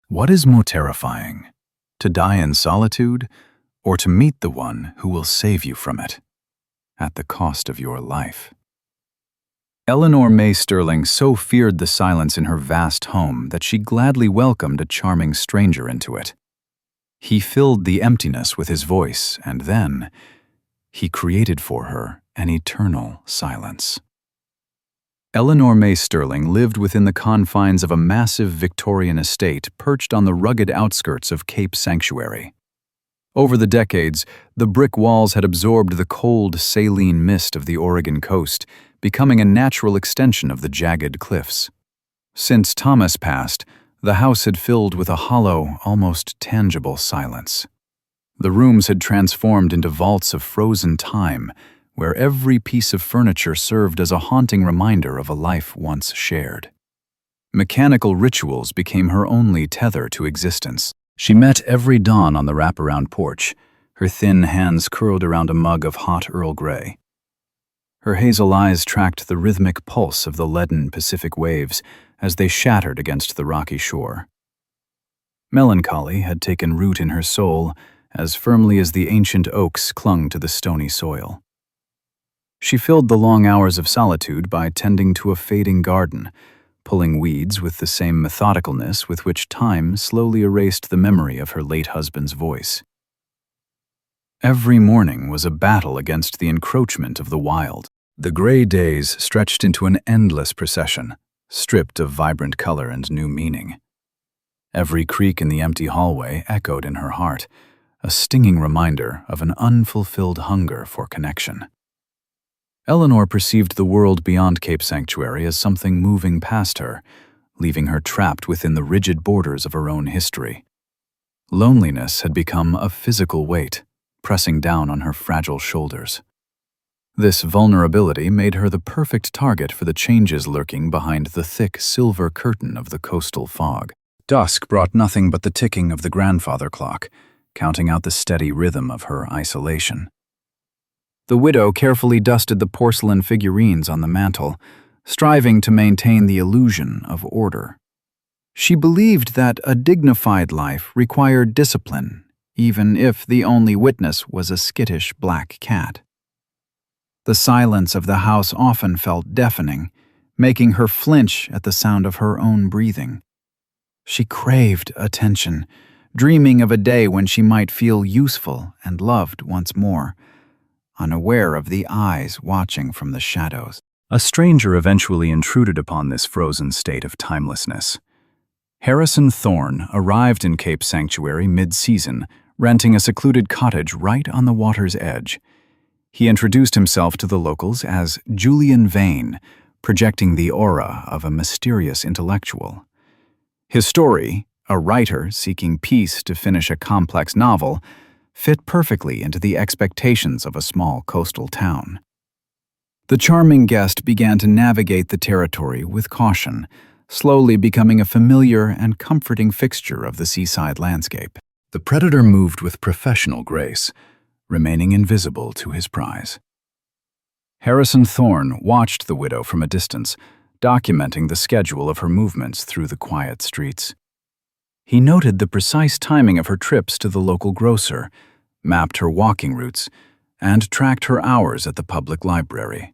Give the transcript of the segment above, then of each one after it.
What is more terrifying, to die in solitude or to meet the one who will save you from it, at the cost of your life? Eleanor May Sterling so feared the silence in her vast home that she gladly welcomed a charming stranger into it. He filled the emptiness with his voice, and then he created for her an eternal silence. Eleanor May Sterling lived within the confines of a massive Victorian estate perched on the rugged outskirts of Cape Sanctuary. Over the decades, the brick walls had absorbed the cold, saline mist of the Oregon coast, becoming a natural extension of the jagged cliffs. Since Thomas passed, the house had filled with a hollow, almost tangible silence. The rooms had transformed into vaults of frozen time, where every piece of furniture served as a haunting reminder of a life once shared. Mechanical rituals became her only tether to existence. She met every dawn on the wraparound porch, her thin hands curled around a mug of hot Earl Grey. Her hazel eyes tracked the rhythmic pulse of the leaden Pacific waves as they shattered against the rocky shore. Melancholy had taken root in her soul as firmly as the ancient oaks clung to the stony soil. She filled the long hours of solitude by tending to a fading garden, pulling weeds with the same methodicalness with which time slowly erased the memory of her late husband's voice. Every morning was a battle against the encroachment of the wild. The gray days stretched into an endless procession, stripped of vibrant color and new meaning. Every creak in the empty hallway echoed in her heart, a stinging reminder of an unfulfilled hunger for connection. Eleanor perceived the world beyond Cape Sanctuary as something moving past her, leaving her trapped within the rigid borders of her own history. Loneliness had become a physical weight, pressing down on her fragile shoulders. This vulnerability made her the perfect target for the changes lurking behind the thick silver curtain of the coastal fog. Dusk brought nothing but the ticking of the grandfather clock, counting out the steady rhythm of her isolation. The widow carefully dusted the porcelain figurines on the mantel, striving to maintain the illusion of order. She believed that a dignified life required discipline, even if the only witness was a skittish black cat. The silence of the house often felt deafening, making her flinch at the sound of her own breathing. She craved attention, dreaming of a day when she might feel useful and loved once more, unaware of the eyes watching from the shadows. A stranger eventually intruded upon this frozen state of timelessness. Harrison Thorne arrived in Cape Sanctuary mid-season, renting a secluded cottage right on the water's edge. He introduced himself to the locals as Julian Vane, projecting the aura of a mysterious intellectual. His story, a writer seeking peace to finish a complex novel, fit perfectly into the expectations of a small coastal town. The charming guest began to navigate the territory with caution, slowly becoming a familiar and comforting fixture of the seaside landscape. The predator moved with professional grace, remaining invisible to his prize. Harrison Thorne watched the widow from a distance, documenting the schedule of her movements through the quiet streets. He noted the precise timing of her trips to the local grocer, mapped her walking routes, and tracked her hours at the public library.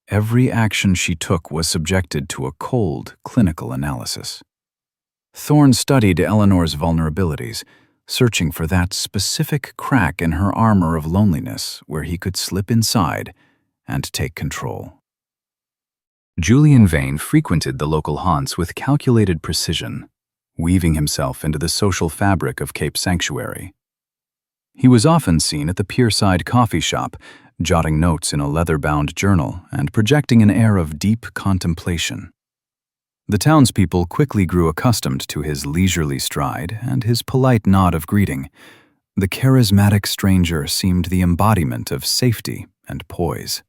Every action she took was subjected to a cold, clinical analysis. Thorne studied Eleanor's vulnerabilities, searching for that specific crack in her armor of loneliness where he could slip inside and take control. Julian Vane frequented the local haunts with calculated precision, weaving himself into the social fabric of Cape Sanctuary. He was often seen at the pierside coffee shop, jotting notes in a leather-bound journal and projecting an air of deep contemplation. The townspeople quickly grew accustomed to his leisurely stride and his polite nod of greeting. The charismatic stranger seemed the embodiment of safety and poise.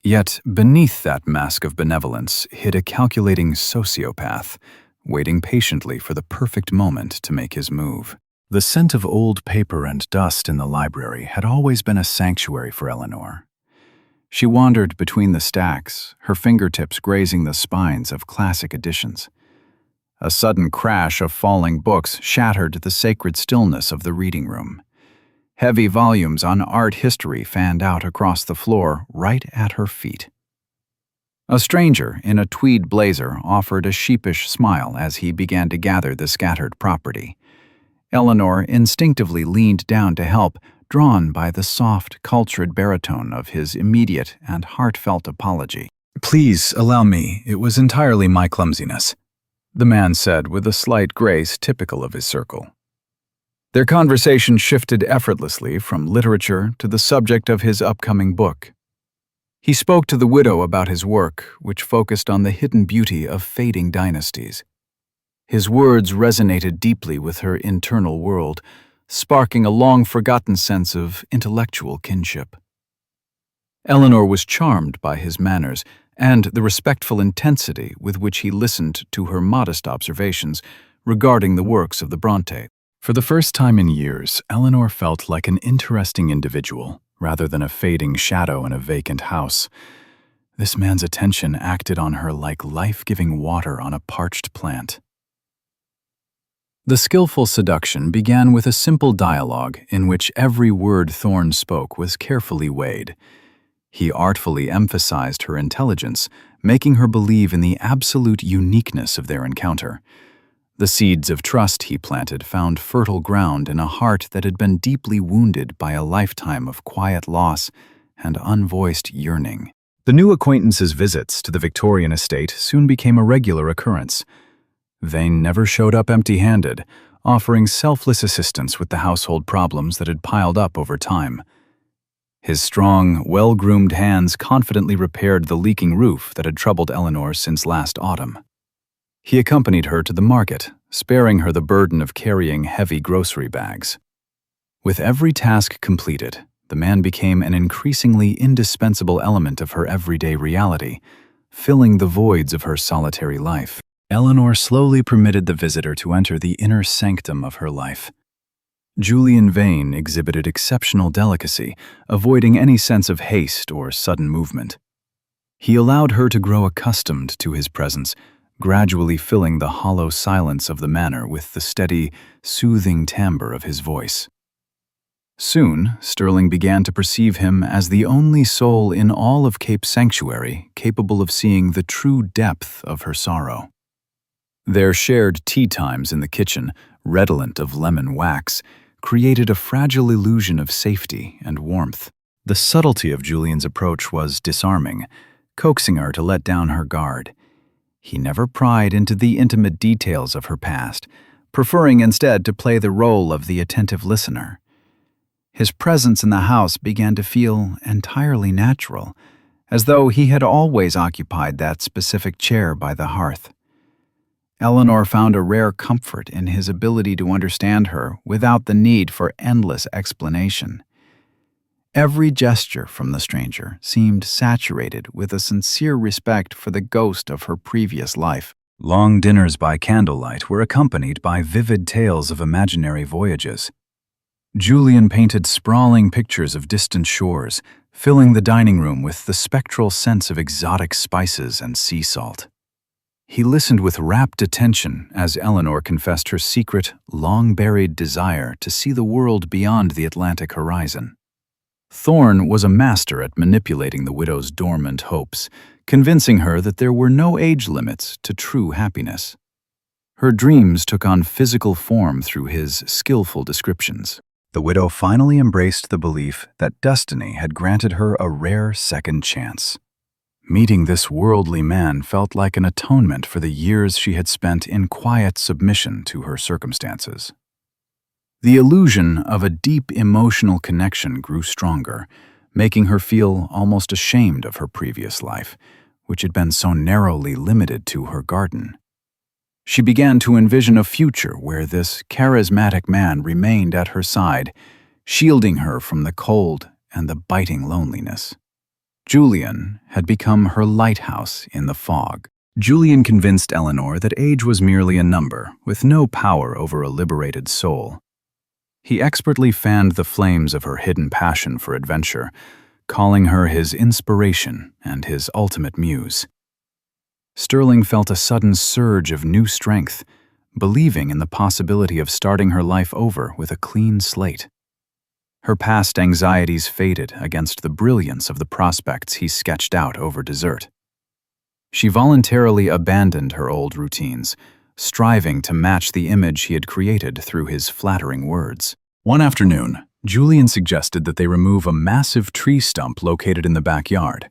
Yet beneath that mask of benevolence hid a calculating sociopath, waiting patiently for the perfect moment to make his move. The scent of old paper and dust in the library had always been a sanctuary for Eleanor. She wandered between the stacks, her fingertips grazing the spines of classic editions. A sudden crash of falling books shattered the sacred stillness of the reading room. Heavy volumes on art history fanned out across the floor right at her feet. A stranger in a tweed blazer offered a sheepish smile as he began to gather the scattered property. Eleanor instinctively leaned down to help, drawn by the soft, cultured baritone of his immediate and heartfelt apology. "Please allow me, it was entirely my clumsiness," the man said with a slight grace typical of his circle. Their conversation shifted effortlessly from literature to the subject of his upcoming book. He spoke to the widow about his work, which focused on the hidden beauty of fading dynasties. His words resonated deeply with her internal world, sparking a long-forgotten sense of intellectual kinship. Eleanor was charmed by his manners and the respectful intensity with which he listened to her modest observations regarding the works of the Bronte. For the first time in years, Eleanor felt like an interesting individual, rather than a fading shadow in a vacant house. This man's attention acted on her like life-giving water on a parched plant. The skillful seduction began with a simple dialogue in which every word Thorne spoke was carefully weighed. He artfully emphasized her intelligence, making her believe in the absolute uniqueness of their encounter. The seeds of trust he planted found fertile ground in a heart that had been deeply wounded by a lifetime of quiet loss and unvoiced yearning. The new acquaintance's visits to the Victorian estate soon became a regular occurrence. Vane never showed up empty-handed, offering selfless assistance with the household problems that had piled up over time. His strong, well-groomed hands confidently repaired the leaking roof that had troubled Eleanor since last autumn. He accompanied her to the market, sparing her the burden of carrying heavy grocery bags. With every task completed, the man became an increasingly indispensable element of her everyday reality, filling the voids of her solitary life. Eleanor slowly permitted the visitor to enter the inner sanctum of her life. Julian Vane exhibited exceptional delicacy, avoiding any sense of haste or sudden movement. He allowed her to grow accustomed to his presence, gradually filling the hollow silence of the manor with the steady, soothing timbre of his voice. Soon, Sterling began to perceive him as the only soul in all of Cape Sanctuary capable of seeing the true depth of her sorrow. Their shared tea times in the kitchen, redolent of lemon wax, created a fragile illusion of safety and warmth. The subtlety of Julian's approach was disarming, coaxing her to let down her guard. He never pried into the intimate details of her past, preferring instead to play the role of the attentive listener. His presence in the house began to feel entirely natural, as though he had always occupied that specific chair by the hearth. Eleanor found a rare comfort in his ability to understand her without the need for endless explanation. Every gesture from the stranger seemed saturated with a sincere respect for the ghost of her previous life. Long dinners by candlelight were accompanied by vivid tales of imaginary voyages. Julian painted sprawling pictures of distant shores, filling the dining room with the spectral sense of exotic spices and sea salt. He listened with rapt attention as Eleanor confessed her secret, long-buried desire to see the world beyond the Atlantic horizon. Thorne was a master at manipulating the widow's dormant hopes, convincing her that there were no age limits to true happiness. Her dreams took on physical form through his skillful descriptions. The widow finally embraced the belief that destiny had granted her a rare second chance. Meeting this worldly man felt like an atonement for the years she had spent in quiet submission to her circumstances. The illusion of a deep emotional connection grew stronger, making her feel almost ashamed of her previous life, which had been so narrowly limited to her garden. She began to envision a future where this charismatic man remained at her side, shielding her from the cold and the biting loneliness. Julian had become her lighthouse in the fog. Julian convinced Eleanor that age was merely a number, with no power over a liberated soul. He expertly fanned the flames of her hidden passion for adventure, calling her his inspiration and his ultimate muse. Sterling felt a sudden surge of new strength, believing in the possibility of starting her life over with a clean slate. Her past anxieties faded against the brilliance of the prospects he sketched out over dessert. She voluntarily abandoned her old routines, striving to match the image he had created through his flattering words. One afternoon, Julian suggested that they remove a massive tree stump located in the backyard.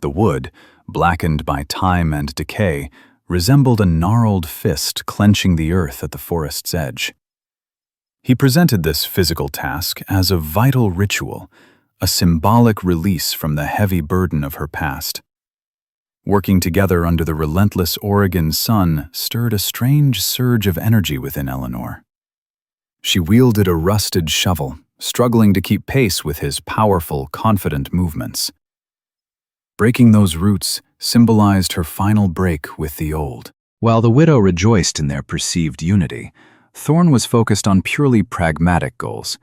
The wood, blackened by time and decay, resembled a gnarled fist clenching the earth at the forest's edge. He presented this physical task as a vital ritual, a symbolic release from the heavy burden of her past. Working together under the relentless Oregon sun stirred a strange surge of energy within Eleanor. She wielded a rusted shovel, struggling to keep pace with his powerful, confident movements. Breaking those roots symbolized her final break with the old. While the widow rejoiced in their perceived unity, Thorne was focused on purely pragmatic goals.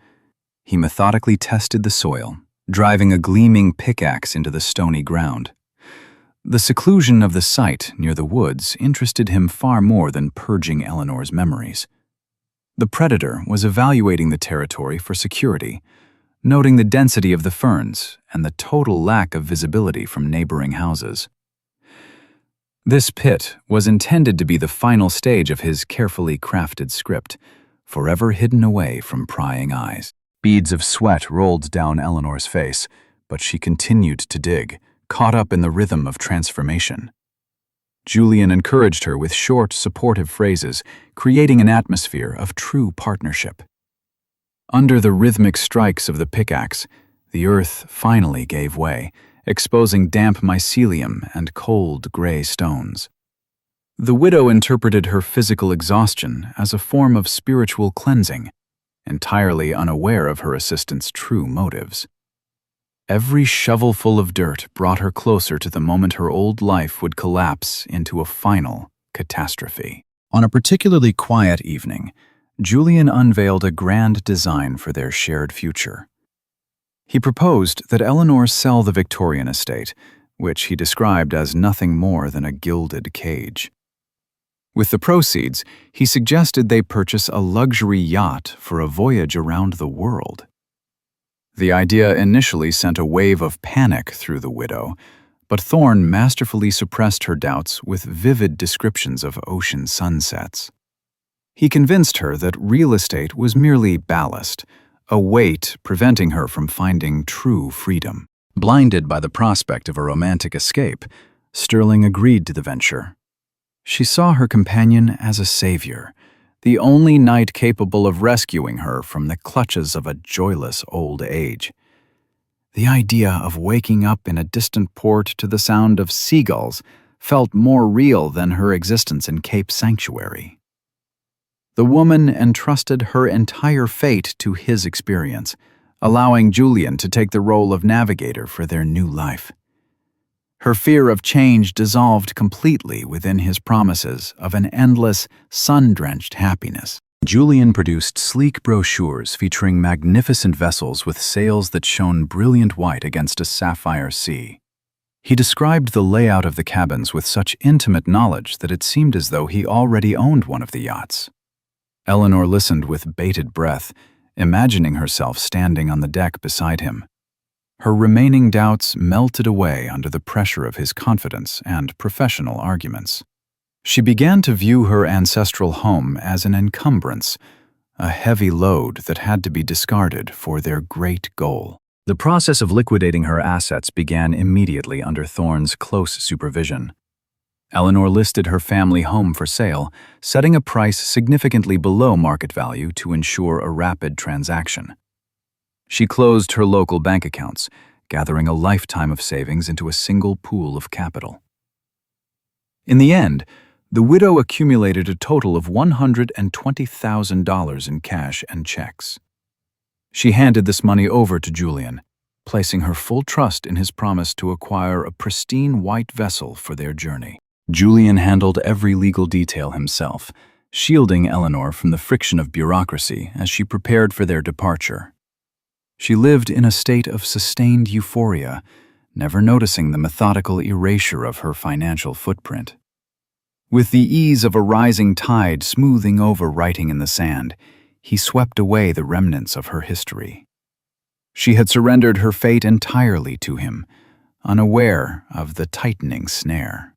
He methodically tested the soil, driving a gleaming pickaxe into the stony ground. The seclusion of the site near the woods interested him far more than purging Eleanor's memories. The predator was evaluating the territory for security, noting the density of the ferns and the total lack of visibility from neighboring houses. This pit was intended to be the final stage of his carefully crafted script, forever hidden away from prying eyes. Beads of sweat rolled down Eleanor's face, but she continued to dig, caught up in the rhythm of transformation. Julian encouraged her with short, supportive phrases, creating an atmosphere of true partnership. Under the rhythmic strikes of the pickaxe, the earth finally gave way, exposing damp mycelium and cold gray stones. The widow interpreted her physical exhaustion as a form of spiritual cleansing, entirely unaware of her assistant's true motives. Every shovelful of dirt brought her closer to the moment her old life would collapse into a final catastrophe. On a particularly quiet evening, Julian unveiled a grand design for their shared future. He proposed that Eleanor sell the Victorian estate, which he described as nothing more than a gilded cage. With the proceeds, he suggested they purchase a luxury yacht for a voyage around the world. The idea initially sent a wave of panic through the widow, but Thorne masterfully suppressed her doubts with vivid descriptions of ocean sunsets. He convinced her that real estate was merely ballast, a weight preventing her from finding true freedom. Blinded by the prospect of a romantic escape, Sterling agreed to the venture. She saw her companion as a savior, the only knight capable of rescuing her from the clutches of a joyless old age. The idea of waking up in a distant port to the sound of seagulls felt more real than her existence in Cape Sanctuary. The woman entrusted her entire fate to his experience, allowing Julian to take the role of navigator for their new life. Her fear of change dissolved completely within his promises of an endless, sun-drenched happiness. Julian produced sleek brochures featuring magnificent vessels with sails that shone brilliant white against a sapphire sea. He described the layout of the cabins with such intimate knowledge that it seemed as though he already owned one of the yachts. Eleanor listened with bated breath, imagining herself standing on the deck beside him. Her remaining doubts melted away under the pressure of his confidence and professional arguments. She began to view her ancestral home as an encumbrance, a heavy load that had to be discarded for their great goal. The process of liquidating her assets began immediately under Thorne's close supervision. Eleanor listed her family home for sale, setting a price significantly below market value to ensure a rapid transaction. She closed her local bank accounts, gathering a lifetime of savings into a single pool of capital. In the end, the widow accumulated a total of $120,000 in cash and checks. She handed this money over to Julian, placing her full trust in his promise to acquire a pristine white vessel for their journey. Julian handled every legal detail himself, shielding Eleanor from the friction of bureaucracy as she prepared for their departure. She lived in a state of sustained euphoria, never noticing the methodical erasure of her financial footprint. With the ease of a rising tide smoothing over writing in the sand, he swept away the remnants of her history. She had surrendered her fate entirely to him, unaware of the tightening snare.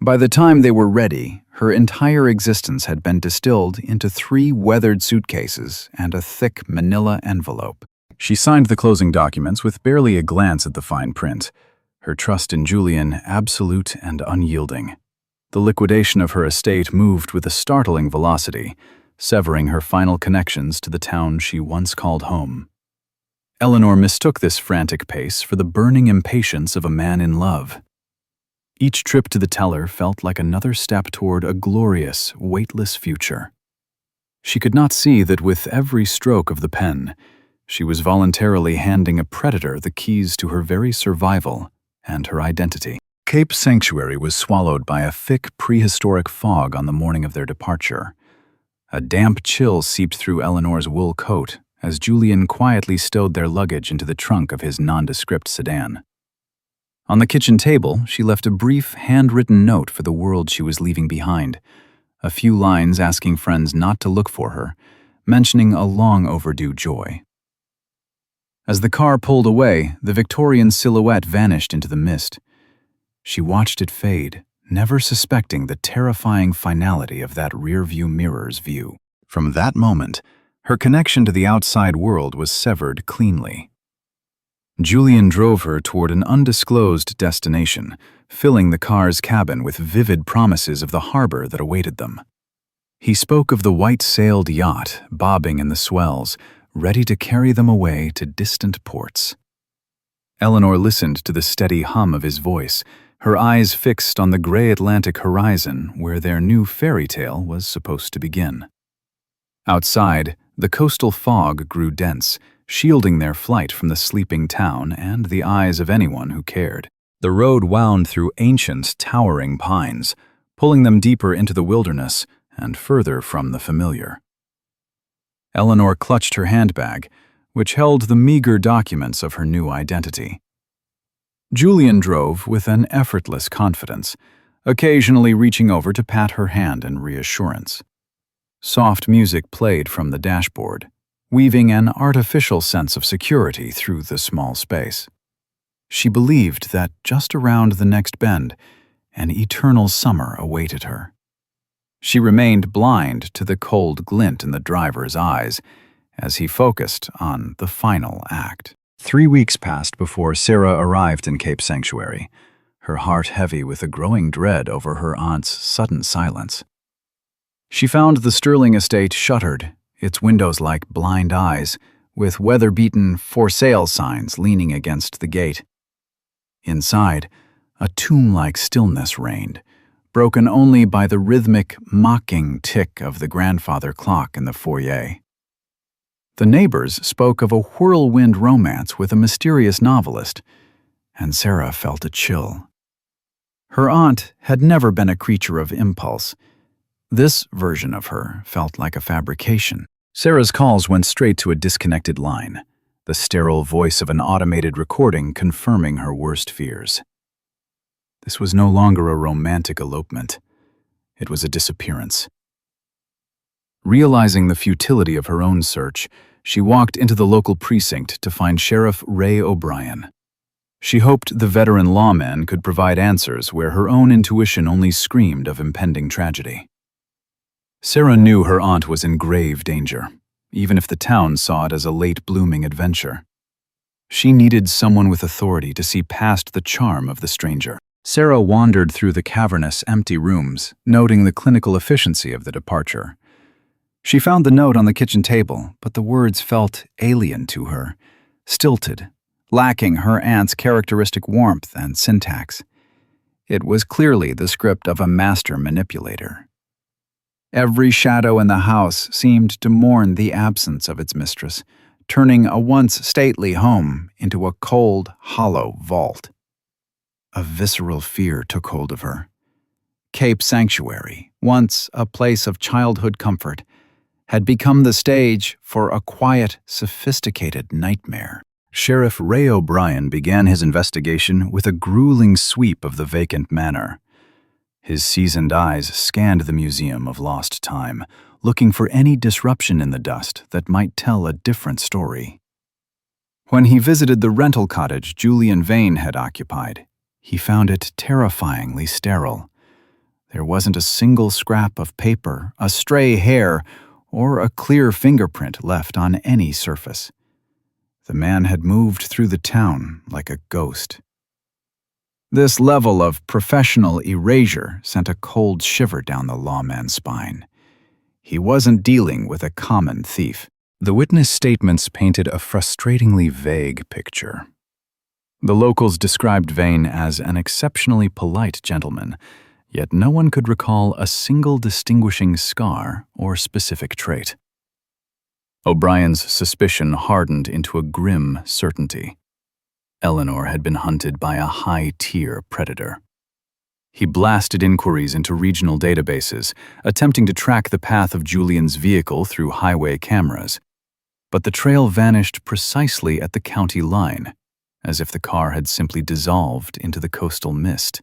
By the time they were ready, her entire existence had been distilled into 3 weathered suitcases and a thick manila envelope. She signed the closing documents with barely a glance at the fine print, her trust in Julian absolute and unyielding. The liquidation of her estate moved with a startling velocity, severing her final connections to the town she once called home. Eleanor mistook this frantic pace for the burning impatience of a man in love. Each trip to the teller felt like another step toward a glorious, weightless future. She could not see that with every stroke of the pen, she was voluntarily handing a predator the keys to her very survival and her identity. Cape Sanctuary was swallowed by a thick, prehistoric fog on the morning of their departure. A damp chill seeped through Eleanor's wool coat as Julian quietly stowed their luggage into the trunk of his nondescript sedan. On the kitchen table, she left a brief, handwritten note for the world she was leaving behind, a few lines asking friends not to look for her, mentioning a long-overdue joy. As the car pulled away, the Victorian silhouette vanished into the mist. She watched it fade, never suspecting the terrifying finality of that rearview mirror's view. From that moment, her connection to the outside world was severed cleanly. Julian drove her toward an undisclosed destination, filling the car's cabin with vivid promises of the harbor that awaited them. He spoke of the white-sailed yacht bobbing in the swells, ready to carry them away to distant ports. Eleanor listened to the steady hum of his voice, her eyes fixed on the gray Atlantic horizon where their new fairy tale was supposed to begin. Outside, the coastal fog grew dense, shielding their flight from the sleeping town and the eyes of anyone who cared. The road wound through ancient, towering pines, pulling them deeper into the wilderness and further from the familiar. Eleanor clutched her handbag, which held the meager documents of her new identity. Julian drove with an effortless confidence, occasionally reaching over to pat her hand in reassurance. Soft music played from the dashboard, weaving an artificial sense of security through the small space. She believed that just around the next bend, an eternal summer awaited her. She remained blind to the cold glint in the driver's eyes as he focused on the final act. 3 weeks passed before Sarah arrived in Cape Sanctuary, her heart heavy with a growing dread over her aunt's sudden silence. She found the Sterling estate shuttered, its windows like blind eyes, with weather-beaten "for sale" signs leaning against the gate. Inside, a tomb-like stillness reigned, broken only by the rhythmic, mocking tick of the grandfather clock in the foyer. The neighbors spoke of a whirlwind romance with a mysterious novelist, and Sarah felt a chill. Her aunt had never been a creature of impulse. This version of her felt like a fabrication. Sarah's calls went straight to a disconnected line, the sterile voice of an automated recording confirming her worst fears. This was no longer a romantic elopement. It was a disappearance. Realizing the futility of her own search, she walked into the local precinct to find Sheriff Ray O'Brien. She hoped the veteran lawman could provide answers where her own intuition only screamed of impending tragedy. Sarah knew her aunt was in grave danger, even if the town saw it as a late-blooming adventure. She needed someone with authority to see past the charm of the stranger. Sarah wandered through the cavernous, empty rooms, noting the clinical efficiency of the departure. She found the note on the kitchen table, but the words felt alien to her, stilted, lacking her aunt's characteristic warmth and syntax. It was clearly the script of a master manipulator. Every shadow in the house seemed to mourn the absence of its mistress, turning a once stately home into a cold, hollow vault. A visceral fear took hold of her. Cape Sanctuary, once a place of childhood comfort, had become the stage for a quiet, sophisticated nightmare. Sheriff Ray O'Brien began his investigation with a grueling sweep of the vacant manor. His seasoned eyes scanned the Museum of Lost Time, looking for any disruption in the dust that might tell a different story. When he visited the rental cottage Julian Vane had occupied, he found it terrifyingly sterile. There wasn't a single scrap of paper, a stray hair, or a clear fingerprint left on any surface. The man had moved through the town like a ghost. This level of professional erasure sent a cold shiver down the lawman's spine. He wasn't dealing with a common thief. The witness statements painted a frustratingly vague picture. The locals described Vane as an exceptionally polite gentleman, yet no one could recall a single distinguishing scar or specific trait. O'Brien's suspicion hardened into a grim certainty. Eleanor had been hunted by a high-tier predator. He blasted inquiries into regional databases, attempting to track the path of Julian's vehicle through highway cameras. But the trail vanished precisely at the county line, as if the car had simply dissolved into the coastal mist.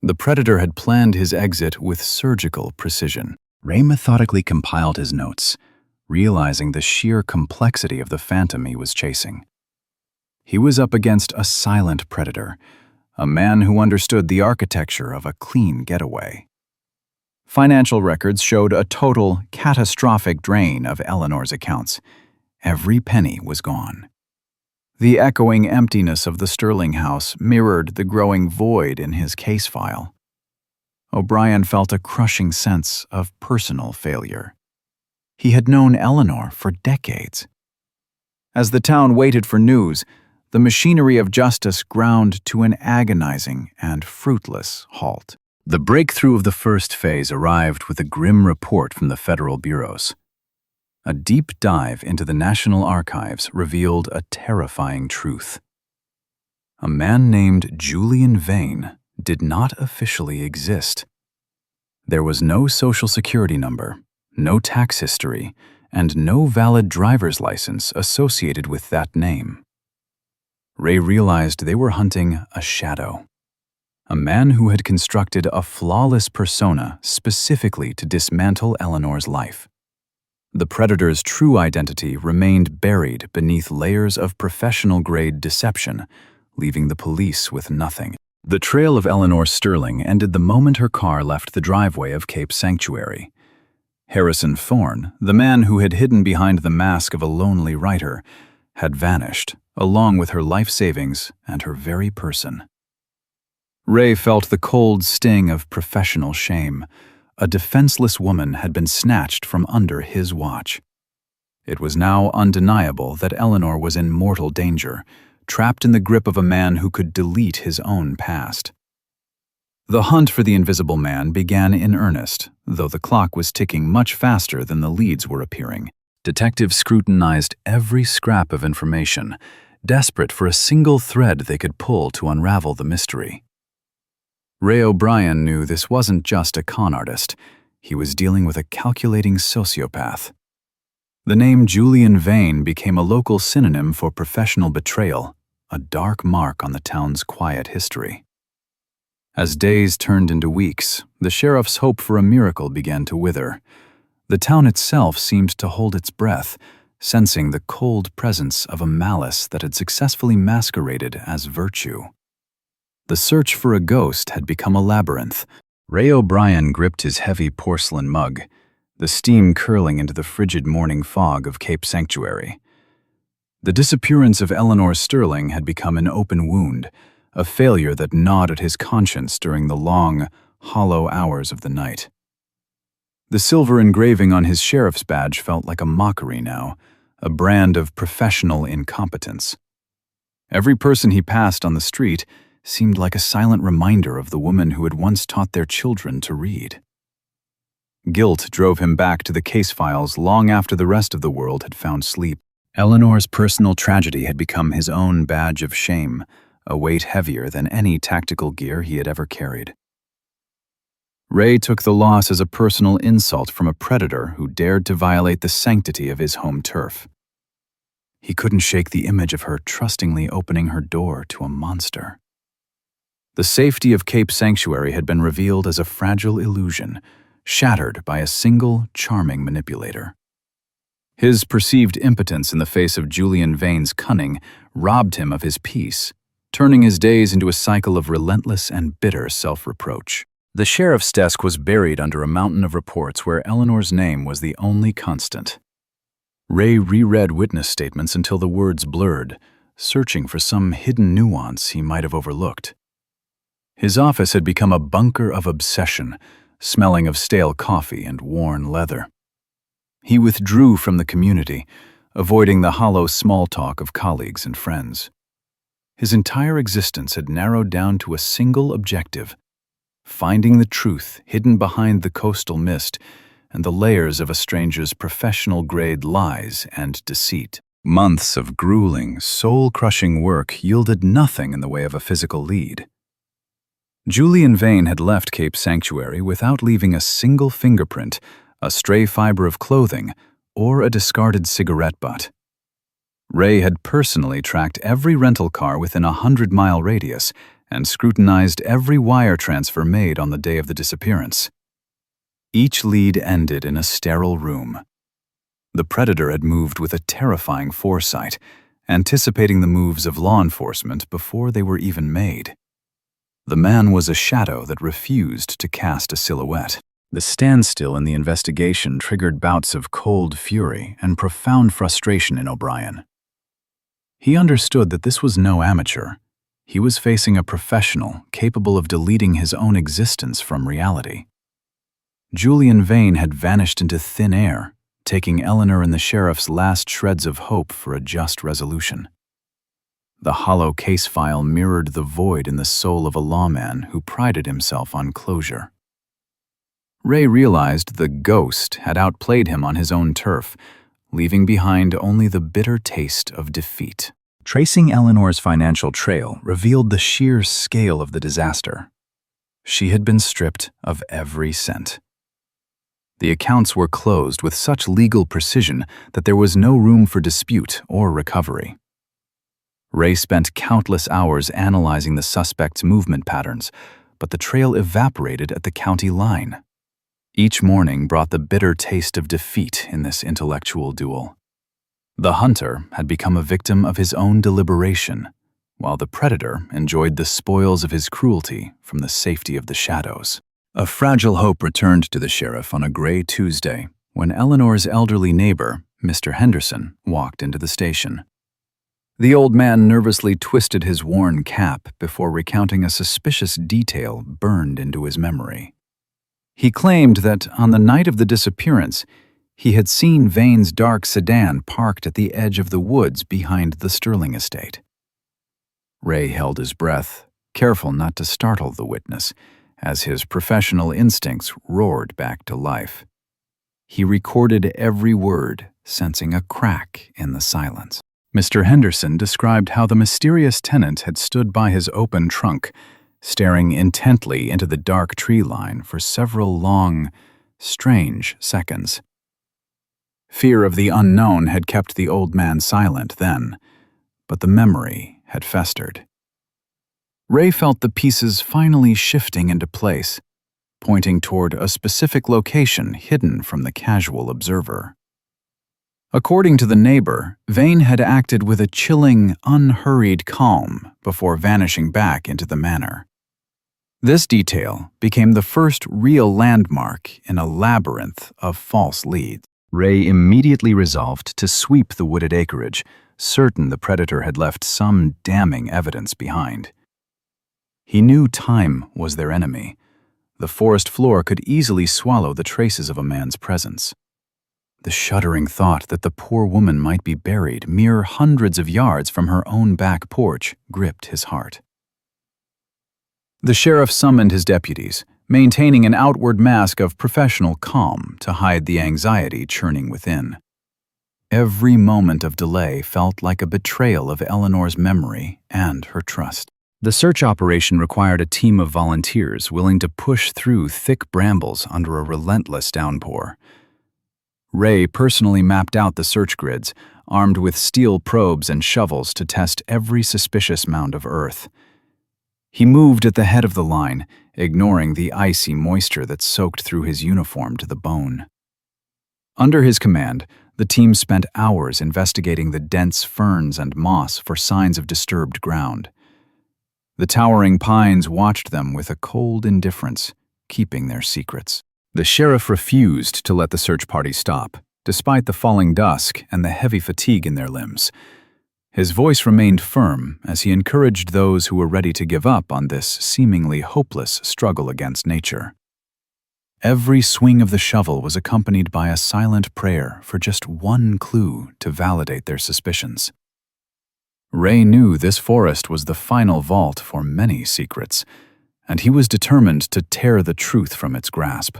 The predator had planned his exit with surgical precision. Ray methodically compiled his notes, realizing the sheer complexity of the phantom he was chasing. He was up against a silent predator, a man who understood the architecture of a clean getaway. Financial records showed a total, catastrophic drain of Eleanor's accounts. Every penny was gone. The echoing emptiness of the Sterling house mirrored the growing void in his case file. O'Brien felt a crushing sense of personal failure. He had known Eleanor for decades. As the town waited for news, the machinery of justice ground to an agonizing and fruitless halt. The breakthrough of the first phase arrived with a grim report from the federal bureaus. A deep dive into the National Archives revealed a terrifying truth. A man named Julian Vane did not officially exist. There was no social security number, no tax history, and no valid driver's license associated with that name. Ray realized they were hunting a shadow, a man who had constructed a flawless persona specifically to dismantle Eleanor's life. The predator's true identity remained buried beneath layers of professional-grade deception, leaving the police with nothing. The trail of Eleanor Sterling ended the moment her car left the driveway of Cape Sanctuary. Harrison Thorne, the man who had hidden behind the mask of a lonely writer, had vanished, along with her life savings and her very person. Ray felt the cold sting of professional shame. A defenseless woman had been snatched from under his watch. It was now undeniable that Eleanor was in mortal danger, trapped in the grip of a man who could delete his own past. The hunt for the invisible man began in earnest, though the clock was ticking much faster than the leads were appearing. Detectives scrutinized every scrap of information, desperate for a single thread they could pull to unravel the mystery. Ray O'Brien knew this wasn't just a con artist. He was dealing with a calculating sociopath. The name Julian Vane became a local synonym for professional betrayal, a dark mark on the town's quiet history. As days turned into weeks, the sheriff's hope for a miracle began to wither. The town itself seemed to hold its breath, sensing the cold presence of a malice that had successfully masqueraded as virtue. The search for a ghost had become a labyrinth. Ray O'Brien gripped his heavy porcelain mug, the steam curling into the frigid morning fog of Cape Sanctuary. The disappearance of Eleanor Sterling had become an open wound, a failure that gnawed at his conscience during the long, hollow hours of the night. The silver engraving on his sheriff's badge felt like a mockery now, a brand of professional incompetence. Every person he passed on the street seemed like a silent reminder of the woman who had once taught their children to read. Guilt drove him back to the case files long after the rest of the world had found sleep. Eleanor's personal tragedy had become his own badge of shame, a weight heavier than any tactical gear he had ever carried. Ray took the loss as a personal insult from a predator who dared to violate the sanctity of his home turf. He couldn't shake the image of her trustingly opening her door to a monster. The safety of Cape Sanctuary had been revealed as a fragile illusion, shattered by a single charming manipulator. His perceived impotence in the face of Julian Vane's cunning robbed him of his peace, turning his days into a cycle of relentless and bitter self-reproach. The sheriff's desk was buried under a mountain of reports where Eleanor's name was the only constant. Ray reread witness statements until the words blurred, searching for some hidden nuance he might have overlooked. His office had become a bunker of obsession, smelling of stale coffee and worn leather. He withdrew from the community, avoiding the hollow small talk of colleagues and friends. His entire existence had narrowed down to a single objective: finding the truth hidden behind the coastal mist and the layers of a stranger's professional-grade lies and deceit. Months of grueling, soul-crushing work yielded nothing in the way of a physical lead. Julian Vane had left Cape Sanctuary without leaving a single fingerprint, a stray fiber of clothing, or a discarded cigarette butt. Ray had personally tracked every rental car within a 100-mile radius and scrutinized every wire transfer made on the day of the disappearance. Each lead ended in a sterile room. The predator had moved with a terrifying foresight, anticipating the moves of law enforcement before they were even made. The man was a shadow that refused to cast a silhouette. The standstill in the investigation triggered bouts of cold fury and profound frustration in O'Brien. He understood that this was no amateur. He was facing a professional capable of deleting his own existence from reality. Julian Vane had vanished into thin air, taking Eleanor and the sheriff's last shreds of hope for a just resolution. The hollow case file mirrored the void in the soul of a lawman who prided himself on closure. Ray realized the ghost had outplayed him on his own turf, leaving behind only the bitter taste of defeat. Tracing Eleanor's financial trail revealed the sheer scale of the disaster. She had been stripped of every cent. The accounts were closed with such legal precision that there was no room for dispute or recovery. Ray spent countless hours analyzing the suspect's movement patterns, but the trail evaporated at the county line. Each morning brought the bitter taste of defeat in this intellectual duel. The hunter had become a victim of his own deliberation, while the predator enjoyed the spoils of his cruelty from the safety of the shadows. A fragile hope returned to the sheriff on a gray Tuesday when Eleanor's elderly neighbor, Mr. Henderson, walked into the station. The old man nervously twisted his worn cap before recounting a suspicious detail burned into his memory. He claimed that on the night of the disappearance, he had seen Vane's dark sedan parked at the edge of the woods behind the Sterling estate. Ray held his breath, careful not to startle the witness, as his professional instincts roared back to life. He recorded every word, sensing a crack in the silence. Mr. Henderson described how the mysterious tenant had stood by his open trunk, staring intently into the dark tree line for several long, strange seconds. Fear of the unknown had kept the old man silent then, but the memory had festered. Ray felt the pieces finally shifting into place, pointing toward a specific location hidden from the casual observer. According to the neighbor, Vane had acted with a chilling, unhurried calm before vanishing back into the manor. This detail became the first real landmark in a labyrinth of false leads. Ray immediately resolved to sweep the wooded acreage, certain the predator had left some damning evidence behind. He knew time was their enemy. The forest floor could easily swallow the traces of a man's presence. The shuddering thought that the poor woman might be buried mere hundreds of yards from her own back porch gripped his heart. The sheriff summoned his deputies, maintaining an outward mask of professional calm to hide the anxiety churning within. Every moment of delay felt like a betrayal of Eleanor's memory and her trust. The search operation required a team of volunteers willing to push through thick brambles under a relentless downpour. Ray personally mapped out the search grids, armed with steel probes and shovels to test every suspicious mound of earth. He moved at the head of the line, ignoring the icy moisture that soaked through his uniform to the bone. Under his command, the team spent hours investigating the dense ferns and moss for signs of disturbed ground. The towering pines watched them with a cold indifference, keeping their secrets. The sheriff refused to let the search party stop, despite the falling dusk and the heavy fatigue in their limbs. His voice remained firm as he encouraged those who were ready to give up on this seemingly hopeless struggle against nature. Every swing of the shovel was accompanied by a silent prayer for just one clue to validate their suspicions. Ray knew this forest was the final vault for many secrets, and he was determined to tear the truth from its grasp.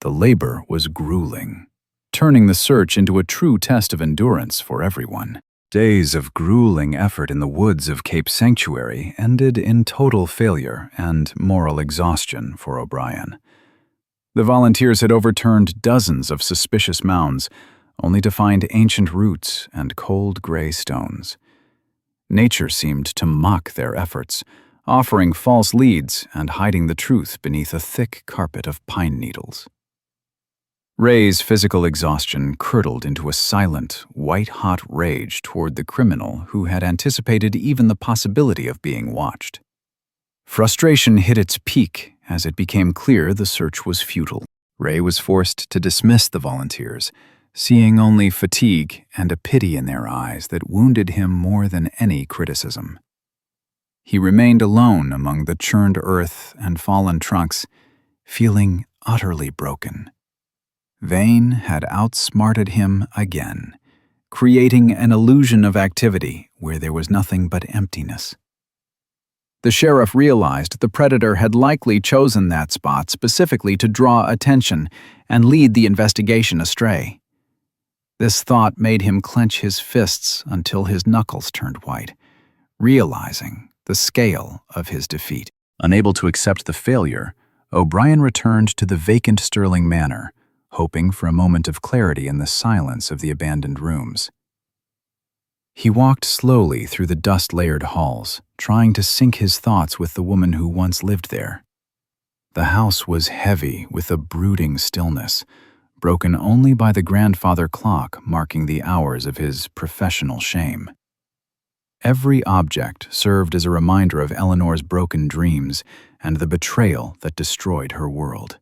The labor was grueling, turning the search into a true test of endurance for everyone. Days of grueling effort in the woods of Cape Sanctuary ended in total failure and moral exhaustion for O'Brien. The volunteers had overturned dozens of suspicious mounds, only to find ancient roots and cold gray stones. Nature seemed to mock their efforts, offering false leads and hiding the truth beneath a thick carpet of pine needles. Ray's physical exhaustion curdled into a silent, white-hot rage toward the criminal who had anticipated even the possibility of being watched. Frustration hit its peak as it became clear the search was futile. Ray was forced to dismiss the volunteers, seeing only fatigue and a pity in their eyes that wounded him more than any criticism. He remained alone among the churned earth and fallen trunks, feeling utterly broken. Vane had outsmarted him again, creating an illusion of activity where there was nothing but emptiness. The sheriff realized the predator had likely chosen that spot specifically to draw attention and lead the investigation astray. This thought made him clench his fists until his knuckles turned white, realizing the scale of his defeat. Unable to accept the failure, O'Brien returned to the vacant Sterling Manor, hoping for a moment of clarity in the silence of the abandoned rooms. He walked slowly through the dust-layered halls, trying to sync his thoughts with the woman who once lived there. The house was heavy with a brooding stillness, broken only by the grandfather clock marking the hours of his professional shame. Every object served as a reminder of Eleanor's broken dreams and the betrayal that destroyed her world.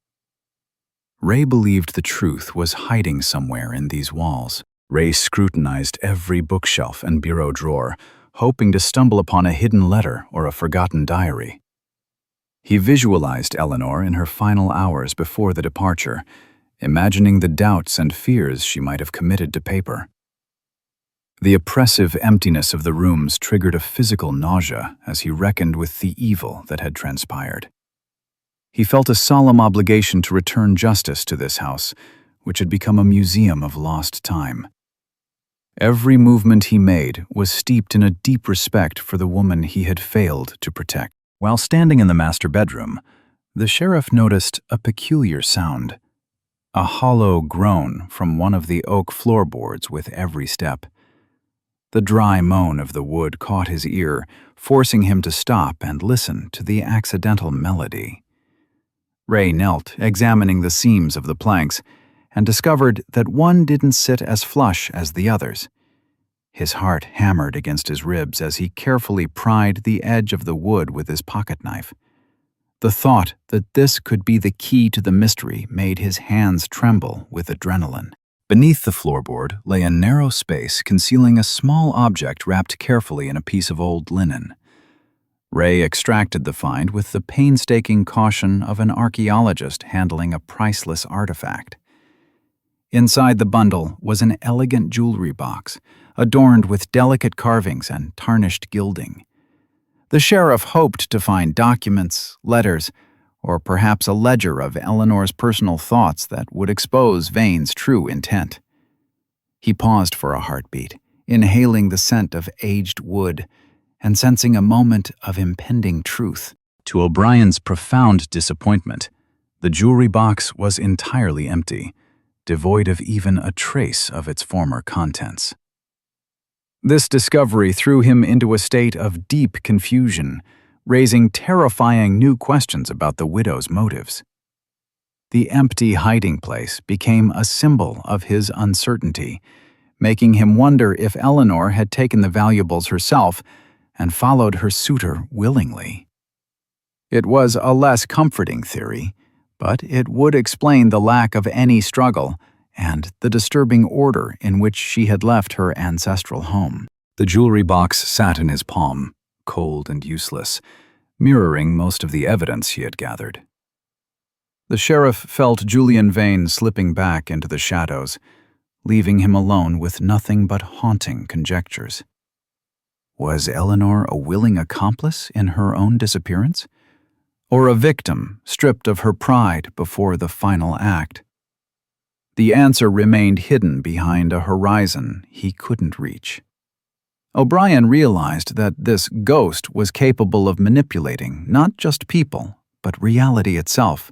Ray believed the truth was hiding somewhere in these walls. Ray scrutinized every bookshelf and bureau drawer, hoping to stumble upon a hidden letter or a forgotten diary. He visualized Eleanor in her final hours before the departure, imagining the doubts and fears she might have committed to paper. The oppressive emptiness of the rooms triggered a physical nausea as he reckoned with the evil that had transpired. He felt a solemn obligation to return justice to this house, which had become a museum of lost time. Every movement he made was steeped in a deep respect for the woman he had failed to protect. While standing in the master bedroom, the sheriff noticed a peculiar sound, a hollow groan from one of the oak floorboards with every step. The dry moan of the wood caught his ear, forcing him to stop and listen to the accidental melody. Ray knelt, examining the seams of the planks, and discovered that one didn't sit as flush as the others. His heart hammered against his ribs as he carefully pried the edge of the wood with his pocket knife. The thought that this could be the key to the mystery made his hands tremble with adrenaline. Beneath the floorboard lay a narrow space concealing a small object wrapped carefully in a piece of old linen. Ray extracted the find with the painstaking caution of an archaeologist handling a priceless artifact. Inside the bundle was an elegant jewelry box, adorned with delicate carvings and tarnished gilding. The sheriff hoped to find documents, letters, or perhaps a ledger of Eleanor's personal thoughts that would expose Vane's true intent. He paused for a heartbeat, inhaling the scent of aged wood and sensing a moment of impending truth. To O'Brien's profound disappointment, the jewelry box was entirely empty, devoid of even a trace of its former contents. This discovery threw him into a state of deep confusion, raising terrifying new questions about the widow's motives. The empty hiding place became a symbol of his uncertainty, making him wonder if Eleanor had taken the valuables herself and followed her suitor willingly. It was a less comforting theory, but it would explain the lack of any struggle and the disturbing order in which she had left her ancestral home. The jewelry box sat in his palm, cold and useless, mirroring most of the evidence he had gathered. The sheriff felt Julian Vane slipping back into the shadows, leaving him alone with nothing but haunting conjectures. Was Eleanor a willing accomplice in her own disappearance? Or a victim stripped of her pride before the final act? The answer remained hidden behind a horizon he couldn't reach. O'Brien realized that this ghost was capable of manipulating not just people, but reality itself,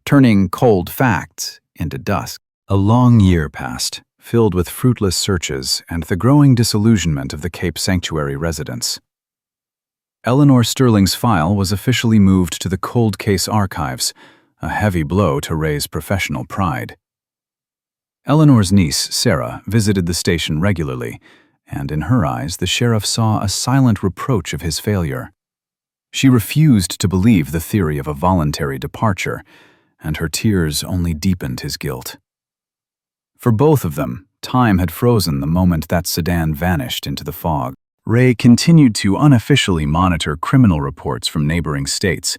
turning cold facts into dust. A long year passed, filled with fruitless searches and the growing disillusionment of the Cape Sanctuary residents. Eleanor Sterling's file was officially moved to the Cold Case Archives, a heavy blow to Ray's professional pride. Eleanor's niece, Sarah, visited the station regularly, and in her eyes the sheriff saw a silent reproach of his failure. She refused to believe the theory of a voluntary departure, and her tears only deepened his guilt. For both of them, time had frozen the moment that sedan vanished into the fog. Ray continued to unofficially monitor criminal reports from neighboring states,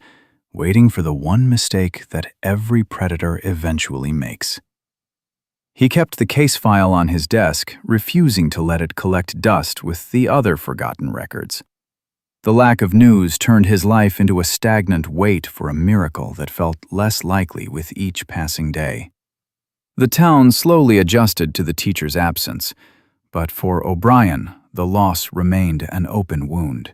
waiting for the one mistake that every predator eventually makes. He kept the case file on his desk, refusing to let it collect dust with the other forgotten records. The lack of news turned his life into a stagnant wait for a miracle that felt less likely with each passing day. The town slowly adjusted to the teacher's absence, but for O'Brien, the loss remained an open wound.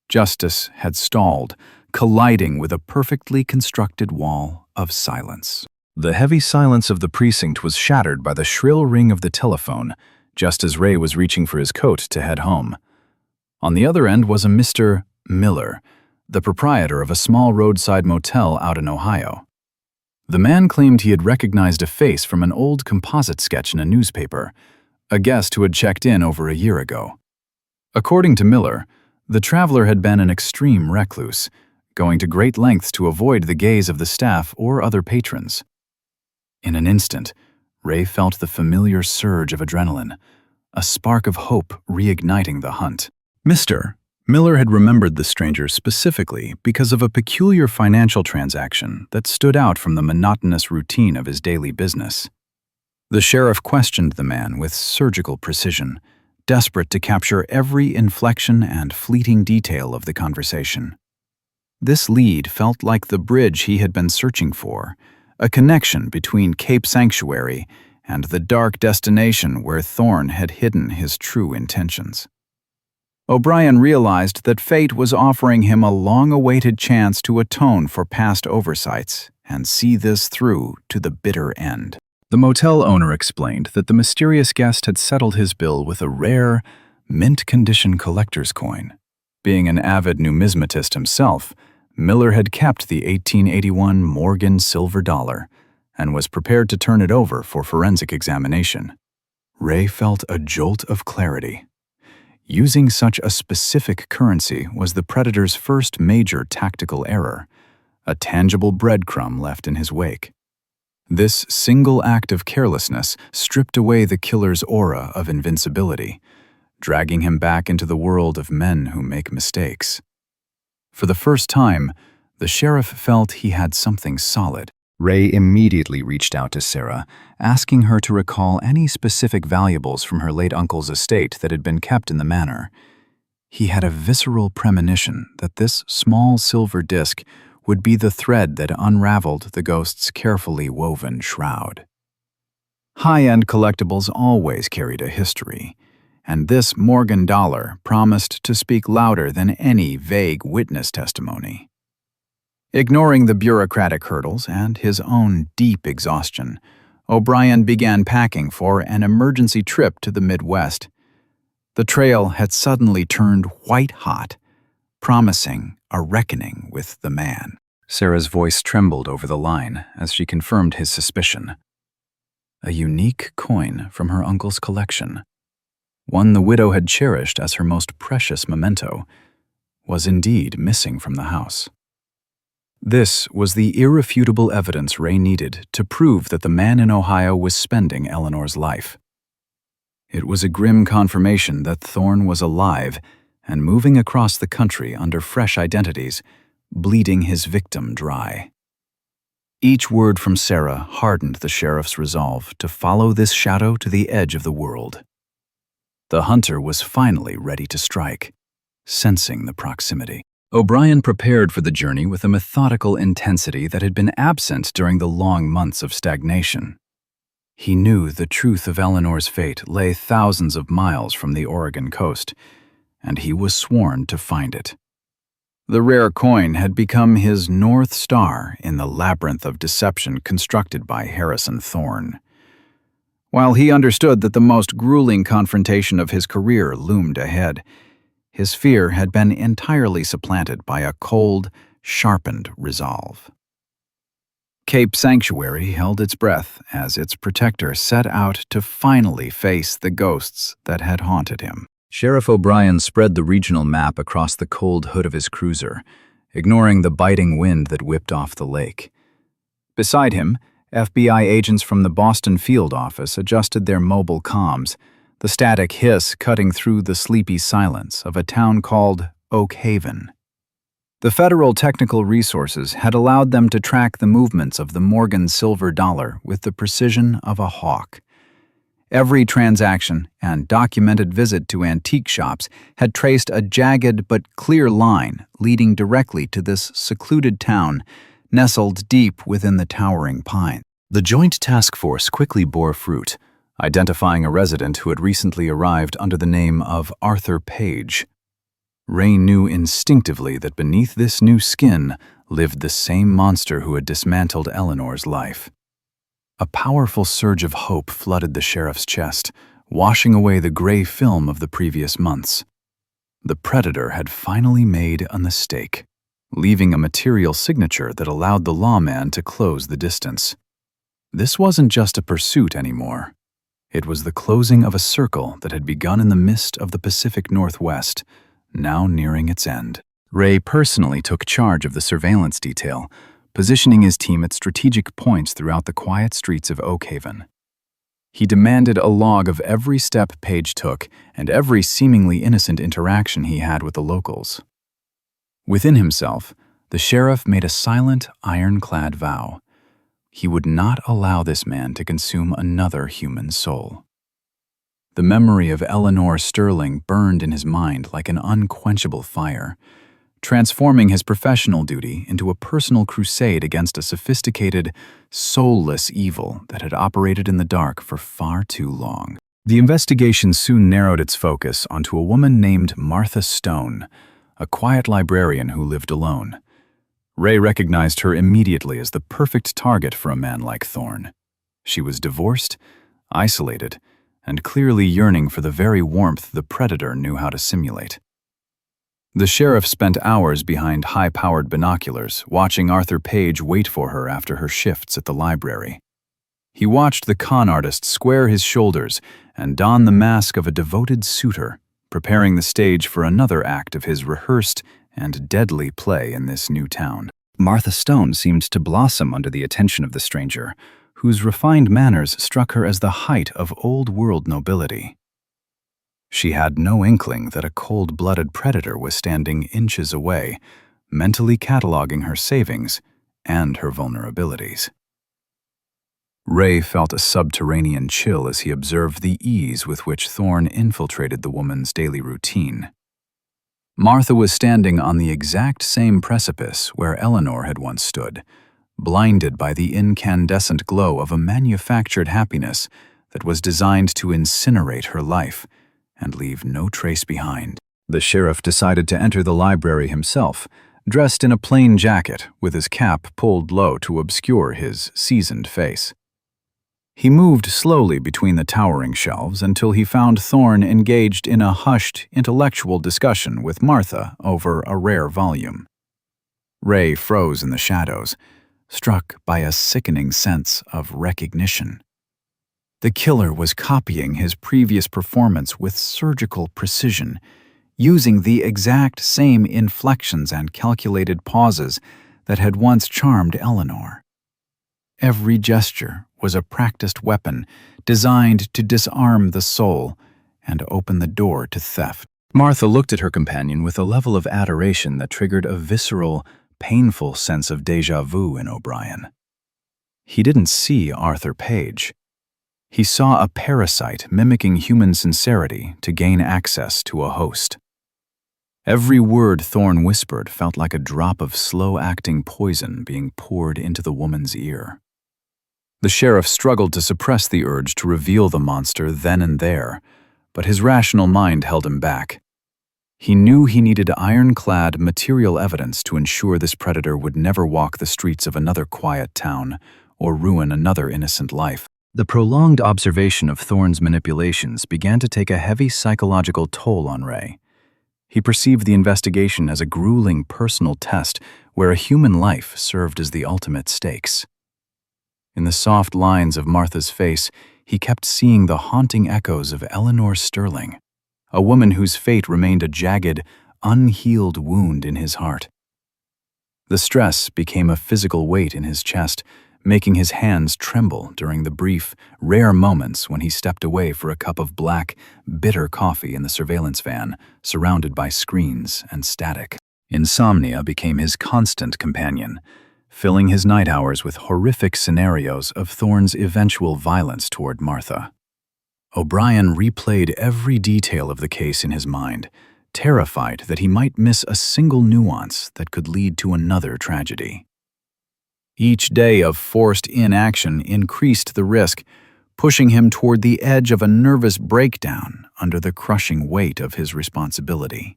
Justice had stalled, colliding with a perfectly constructed wall of silence. The heavy silence of the precinct was shattered by the shrill ring of the telephone, just as Ray was reaching for his coat to head home. On the other end was a Mr. Miller, the proprietor of a small roadside motel out in Ohio. The man claimed he had recognized a face from an old composite sketch in a newspaper, a guest who had checked in over a year ago. According to Miller, the traveler had been an extreme recluse, going to great lengths to avoid the gaze of the staff or other patrons. In an instant, Ray felt the familiar surge of adrenaline, a spark of hope reigniting the hunt. Mr. Miller had remembered the stranger specifically because of a peculiar financial transaction that stood out from the monotonous routine of his daily business. The sheriff questioned the man with surgical precision, desperate to capture every inflection and fleeting detail of the conversation. This lead felt like the bridge he had been searching for, a connection between Cape Sanctuary and the dark destination where Thorne had hidden his true intentions. O'Brien realized that fate was offering him a long-awaited chance to atone for past oversights and see this through to the bitter end. The motel owner explained that the mysterious guest had settled his bill with a rare, mint-condition collector's coin. Being an avid numismatist himself, Miller had kept the 1881 Morgan silver dollar and was prepared to turn it over for forensic examination. Ray felt a jolt of clarity. Using such a specific currency was the predator's first major tactical error, a tangible breadcrumb left in his wake. This single act of carelessness stripped away the killer's aura of invincibility, dragging him back into the world of men who make mistakes. For the first time, the sheriff felt he had something solid. Ray immediately reached out to Sarah, asking her to recall any specific valuables from her late uncle's estate that had been kept in the manor. He had a visceral premonition that this small silver disc would be the thread that unraveled the ghost's carefully woven shroud. High-end collectibles always carried a history, and this Morgan dollar promised to speak louder than any vague witness testimony. Ignoring the bureaucratic hurdles and his own deep exhaustion, O'Brien began packing for an emergency trip to the Midwest. The trail had suddenly turned white hot, promising a reckoning with the man. Sarah's voice trembled over the line as she confirmed his suspicion. A unique coin from her uncle's collection, one the widow had cherished as her most precious memento, was indeed missing from the house. This was the irrefutable evidence Ray needed to prove that the man in Ohio was spending Eleanor's life. It was a grim confirmation that Thorne was alive and moving across the country under fresh identities, bleeding his victim dry. Each word from Sarah hardened the sheriff's resolve to follow this shadow to the edge of the world. The hunter was finally ready to strike, sensing the proximity. O'Brien prepared for the journey with a methodical intensity that had been absent during the long months of stagnation. He knew the truth of Eleanor's fate lay thousands of miles from the Oregon coast, and he was sworn to find it. The rare coin had become his North Star in the labyrinth of deception constructed by Harrison Thorne. While he understood that the most grueling confrontation of his career loomed ahead, his fear had been entirely supplanted by a cold, sharpened resolve. Cape Sanctuary held its breath as its protector set out to finally face the ghosts that had haunted him. Sheriff O'Brien spread the regional map across the cold hood of his cruiser, ignoring the biting wind that whipped off the lake. Beside him, FBI agents from the Boston field office adjusted their mobile comms, the static hiss cutting through the sleepy silence of a town called Oak Haven. The federal technical resources had allowed them to track the movements of the Morgan silver dollar with the precision of a hawk. Every transaction and documented visit to antique shops had traced a jagged but clear line leading directly to this secluded town, nestled deep within the towering pines. The Joint Task Force quickly bore fruit, identifying a resident who had recently arrived under the name of Arthur Page. Ray knew instinctively that beneath this new skin lived the same monster who had dismantled Eleanor's life. A powerful surge of hope flooded the sheriff's chest, washing away the gray film of the previous months. The predator had finally made a mistake, leaving a material signature that allowed the lawman to close the distance. This wasn't just a pursuit anymore. It was the closing of a circle that had begun in the mist of the Pacific Northwest, now nearing its end. Ray personally took charge of the surveillance detail, positioning his team at strategic points throughout the quiet streets of Oak Haven. He demanded a log of every step Page took and every seemingly innocent interaction he had with the locals. Within himself, the sheriff made a silent, ironclad vow. He would not allow this man to consume another human soul. The memory of Eleanor Sterling burned in his mind like an unquenchable fire, transforming his professional duty into a personal crusade against a sophisticated, soulless evil that had operated in the dark for far too long. The investigation soon narrowed its focus onto a woman named Martha Stone, a quiet librarian who lived alone. Ray recognized her immediately as the perfect target for a man like Thorne. She was divorced, isolated, and clearly yearning for the very warmth the predator knew how to simulate. The sheriff spent hours behind high-powered binoculars, watching Arthur Page wait for her after her shifts at the library. He watched the con artist square his shoulders and don the mask of a devoted suitor, preparing the stage for another act of his rehearsed and deadly play in this new town. Martha Stone seemed to blossom under the attention of the stranger, whose refined manners struck her as the height of old-world nobility. She had no inkling that a cold-blooded predator was standing inches away, mentally cataloging her savings and her vulnerabilities. Ray felt a subterranean chill as he observed the ease with which Thorne infiltrated the woman's daily routine. Martha was standing on the exact same precipice where Eleanor had once stood, blinded by the incandescent glow of a manufactured happiness that was designed to incinerate her life and leave no trace behind. The sheriff decided to enter the library himself, dressed in a plain jacket with his cap pulled low to obscure his seasoned face. He moved slowly between the towering shelves until he found Thorne engaged in a hushed, intellectual discussion with Martha over a rare volume. Ray froze in the shadows, struck by a sickening sense of recognition. The killer was copying his previous performance with surgical precision, using the exact same inflections and calculated pauses that had once charmed Eleanor. Every gesture was a practiced weapon designed to disarm the soul and open the door to theft. Martha looked at her companion with a level of adoration that triggered a visceral, painful sense of déjà vu in O'Brien. He didn't see Arthur Page. He saw a parasite mimicking human sincerity to gain access to a host. Every word Thorne whispered felt like a drop of slow-acting poison being poured into the woman's ear. The sheriff struggled to suppress the urge to reveal the monster then and there, but his rational mind held him back. He knew he needed ironclad material evidence to ensure this predator would never walk the streets of another quiet town or ruin another innocent life. The prolonged observation of Thorne's manipulations began to take a heavy psychological toll on Ray. He perceived the investigation as a grueling personal test where a human life served as the ultimate stakes. In the soft lines of Martha's face, he kept seeing the haunting echoes of Eleanor Sterling, a woman whose fate remained a jagged, unhealed wound in his heart. The stress became a physical weight in his chest, making his hands tremble during the brief, rare moments when he stepped away for a cup of black, bitter coffee in the surveillance van, surrounded by screens and static. Insomnia became his constant companion, filling his night hours with horrific scenarios of Thorne's eventual violence toward Martha. O'Brien replayed every detail of the case in his mind, terrified that he might miss a single nuance that could lead to another tragedy. Each day of forced inaction increased the risk, pushing him toward the edge of a nervous breakdown under the crushing weight of his responsibility.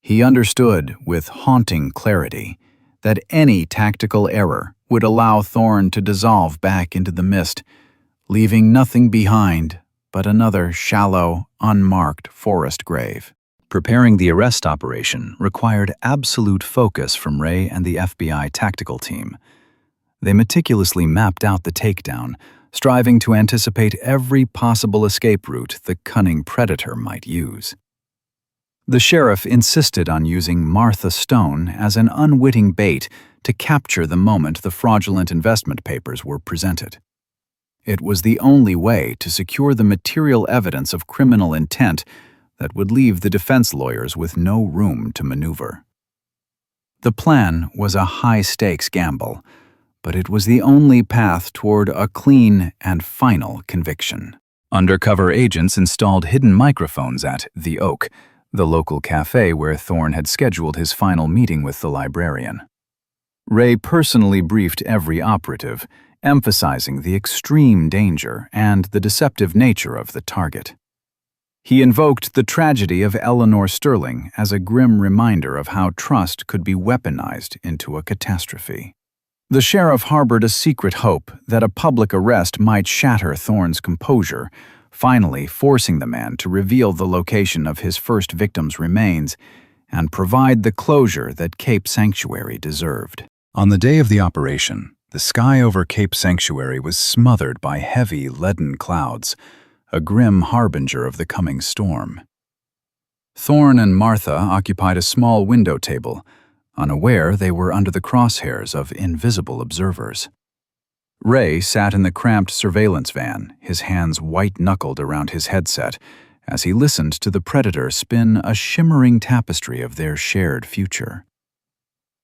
He understood with haunting clarity that any tactical error would allow Thorne to dissolve back into the mist, leaving nothing behind but another shallow, unmarked forest grave. Preparing the arrest operation required absolute focus from Ray and the FBI tactical team. They meticulously mapped out the takedown, striving to anticipate every possible escape route the cunning predator might use. The sheriff insisted on using Martha Stone as an unwitting bait to capture the moment the fraudulent investment papers were presented. It was the only way to secure the material evidence of criminal intent that would leave the defense lawyers with no room to maneuver. The plan was a high-stakes gamble, but it was the only path toward a clean and final conviction. Undercover agents installed hidden microphones at The Oak, the local cafe where Thorne had scheduled his final meeting with the librarian. Ray personally briefed every operative, emphasizing the extreme danger and the deceptive nature of the target. He invoked the tragedy of Eleanor Sterling as a grim reminder of how trust could be weaponized into a catastrophe. The sheriff harbored a secret hope that a public arrest might shatter Thorne's composure, finally forcing the man to reveal the location of his first victim's remains and provide the closure that Cape Sanctuary deserved. On the day of the operation, the sky over Cape Sanctuary was smothered by heavy, leaden clouds, a grim harbinger of the coming storm. Thorne and Martha occupied a small window table, unaware they were under the crosshairs of invisible observers. Ray sat in the cramped surveillance van, his hands white-knuckled around his headset, as he listened to the predator spin a shimmering tapestry of their shared future.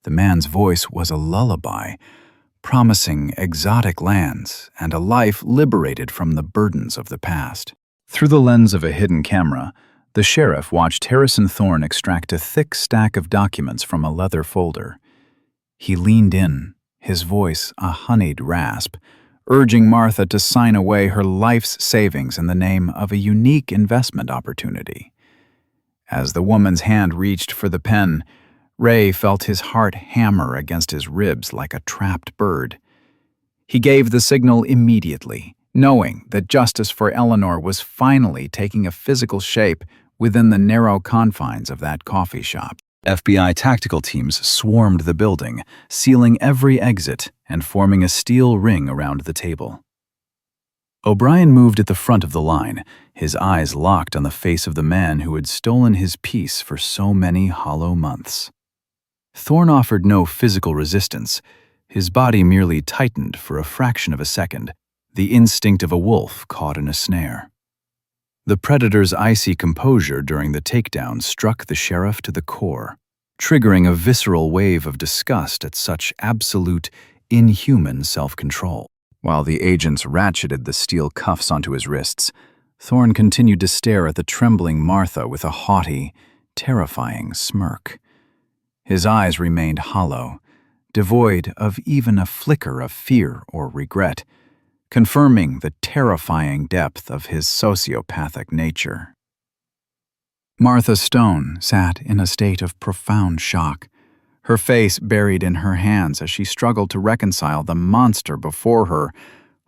The man's voice was a lullaby, promising exotic lands and a life liberated from the burdens of the past. Through the lens of a hidden camera, the sheriff watched Harrison Thorne extract a thick stack of documents from a leather folder. He leaned in, his voice a honeyed rasp, urging Martha to sign away her life's savings in the name of a unique investment opportunity. As the woman's hand reached for the pen, Ray felt his heart hammer against his ribs like a trapped bird. He gave the signal immediately, knowing that justice for Eleanor was finally taking a physical shape within the narrow confines of that coffee shop. FBI tactical teams swarmed the building, sealing every exit and forming a steel ring around the table. O'Brien moved at the front of the line, his eyes locked on the face of the man who had stolen his peace for so many hollow months. Thorne offered no physical resistance. His body merely tightened for a fraction of a second, the instinct of a wolf caught in a snare. The predator's icy composure during the takedown struck the sheriff to the core, triggering a visceral wave of disgust at such absolute, inhuman self-control. While the agents ratcheted the steel cuffs onto his wrists, Thorne continued to stare at the trembling Martha with a haughty, terrifying smirk. His eyes remained hollow, devoid of even a flicker of fear or regret, confirming the terrifying depth of his sociopathic nature. Martha Stone sat in a state of profound shock, her face buried in her hands as she struggled to reconcile the monster before her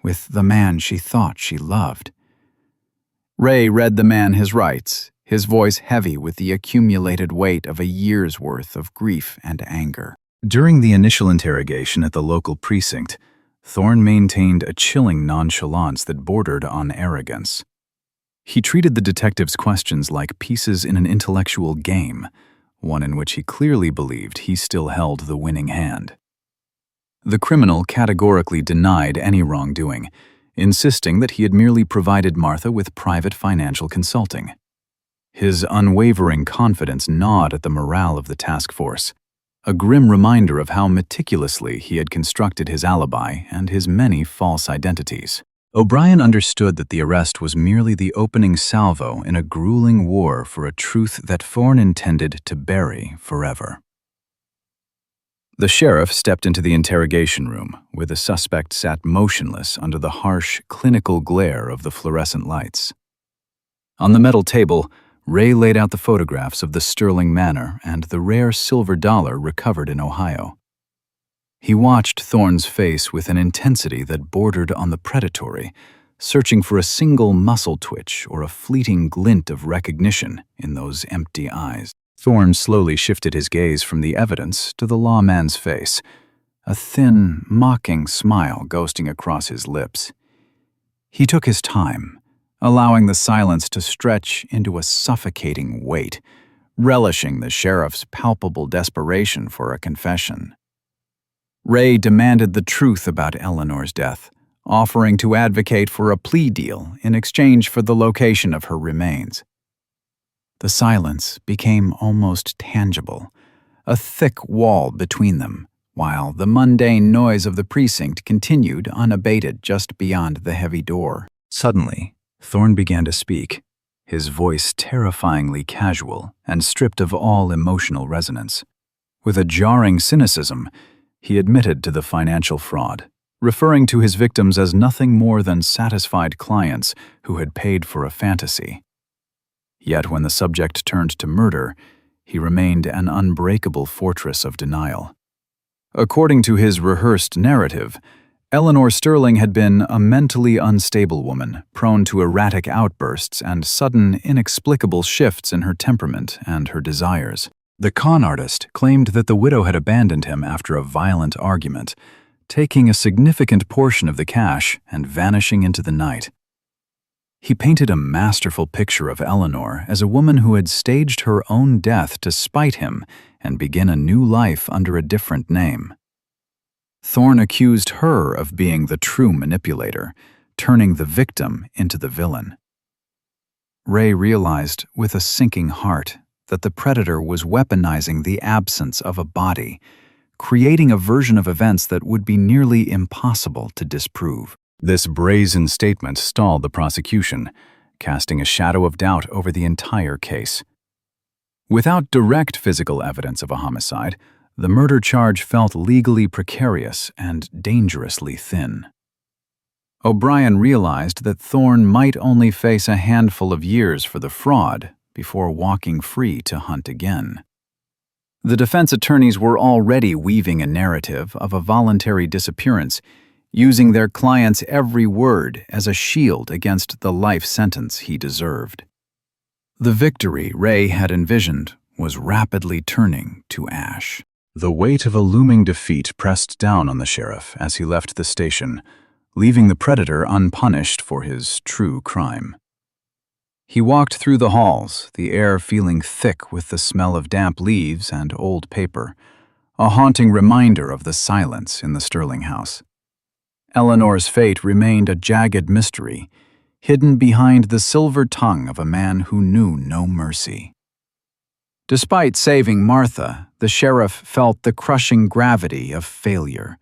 with the man she thought she loved. Ray read the man his rights, his voice heavy with the accumulated weight of a year's worth of grief and anger. During the initial interrogation at the local precinct, Thorne maintained a chilling nonchalance that bordered on arrogance. He treated the detective's questions like pieces in an intellectual game, one in which he clearly believed he still held the winning hand. The criminal categorically denied any wrongdoing, insisting that he had merely provided Martha with private financial consulting. His unwavering confidence gnawed at the morale of the task force, a grim reminder of how meticulously he had constructed his alibi and his many false identities. O'Brien understood that the arrest was merely the opening salvo in a grueling war for a truth that Thorne intended to bury forever. The sheriff stepped into the interrogation room, where the suspect sat motionless under the harsh, clinical glare of the fluorescent lights. On the metal table, Ray laid out the photographs of the Sterling Manor and the rare silver dollar recovered in Ohio. He watched Thorne's face with an intensity that bordered on the predatory, searching for a single muscle twitch or a fleeting glint of recognition in those empty eyes. Thorne slowly shifted his gaze from the evidence to the lawman's face, a thin, mocking smile ghosting across his lips. He took his time, allowing the silence to stretch into a suffocating wait, relishing the sheriff's palpable desperation for a confession. Ray demanded the truth about Eleanor's death, offering to advocate for a plea deal in exchange for the location of her remains. The silence became almost tangible, a thick wall between them, while the mundane noise of the precinct continued unabated just beyond the heavy door. Suddenly, Thorne began to speak, his voice terrifyingly casual and stripped of all emotional resonance. With a jarring cynicism, he admitted to the financial fraud, referring to his victims as nothing more than satisfied clients who had paid for a fantasy. Yet when the subject turned to murder, he remained an unbreakable fortress of denial. According to his rehearsed narrative, Eleanor Sterling had been a mentally unstable woman, prone to erratic outbursts and sudden, inexplicable shifts in her temperament and her desires. The con artist claimed that the widow had abandoned him after a violent argument, taking a significant portion of the cash and vanishing into the night. He painted a masterful picture of Eleanor as a woman who had staged her own death to spite him and begin a new life under a different name. Thorne accused her of being the true manipulator, turning the victim into the villain. Ray realized with a sinking heart that the predator was weaponizing the absence of a body, creating a version of events that would be nearly impossible to disprove. This brazen statement stalled the prosecution, casting a shadow of doubt over the entire case. Without direct physical evidence of a homicide, the murder charge felt legally precarious and dangerously thin. O'Brien realized that Thorne might only face a handful of years for the fraud before walking free to hunt again. The defense attorneys were already weaving a narrative of a voluntary disappearance, using their client's every word as a shield against the life sentence he deserved. The victory Ray had envisioned was rapidly turning to ash. The weight of a looming defeat pressed down on the sheriff as he left the station, leaving the predator unpunished for his true crime. He walked through the halls, the air feeling thick with the smell of damp leaves and old paper, a haunting reminder of the silence in the Sterling house. Eleanor's fate remained a jagged mystery, hidden behind the silver tongue of a man who knew no mercy. Despite saving Martha, the sheriff felt the crushing gravity of failure,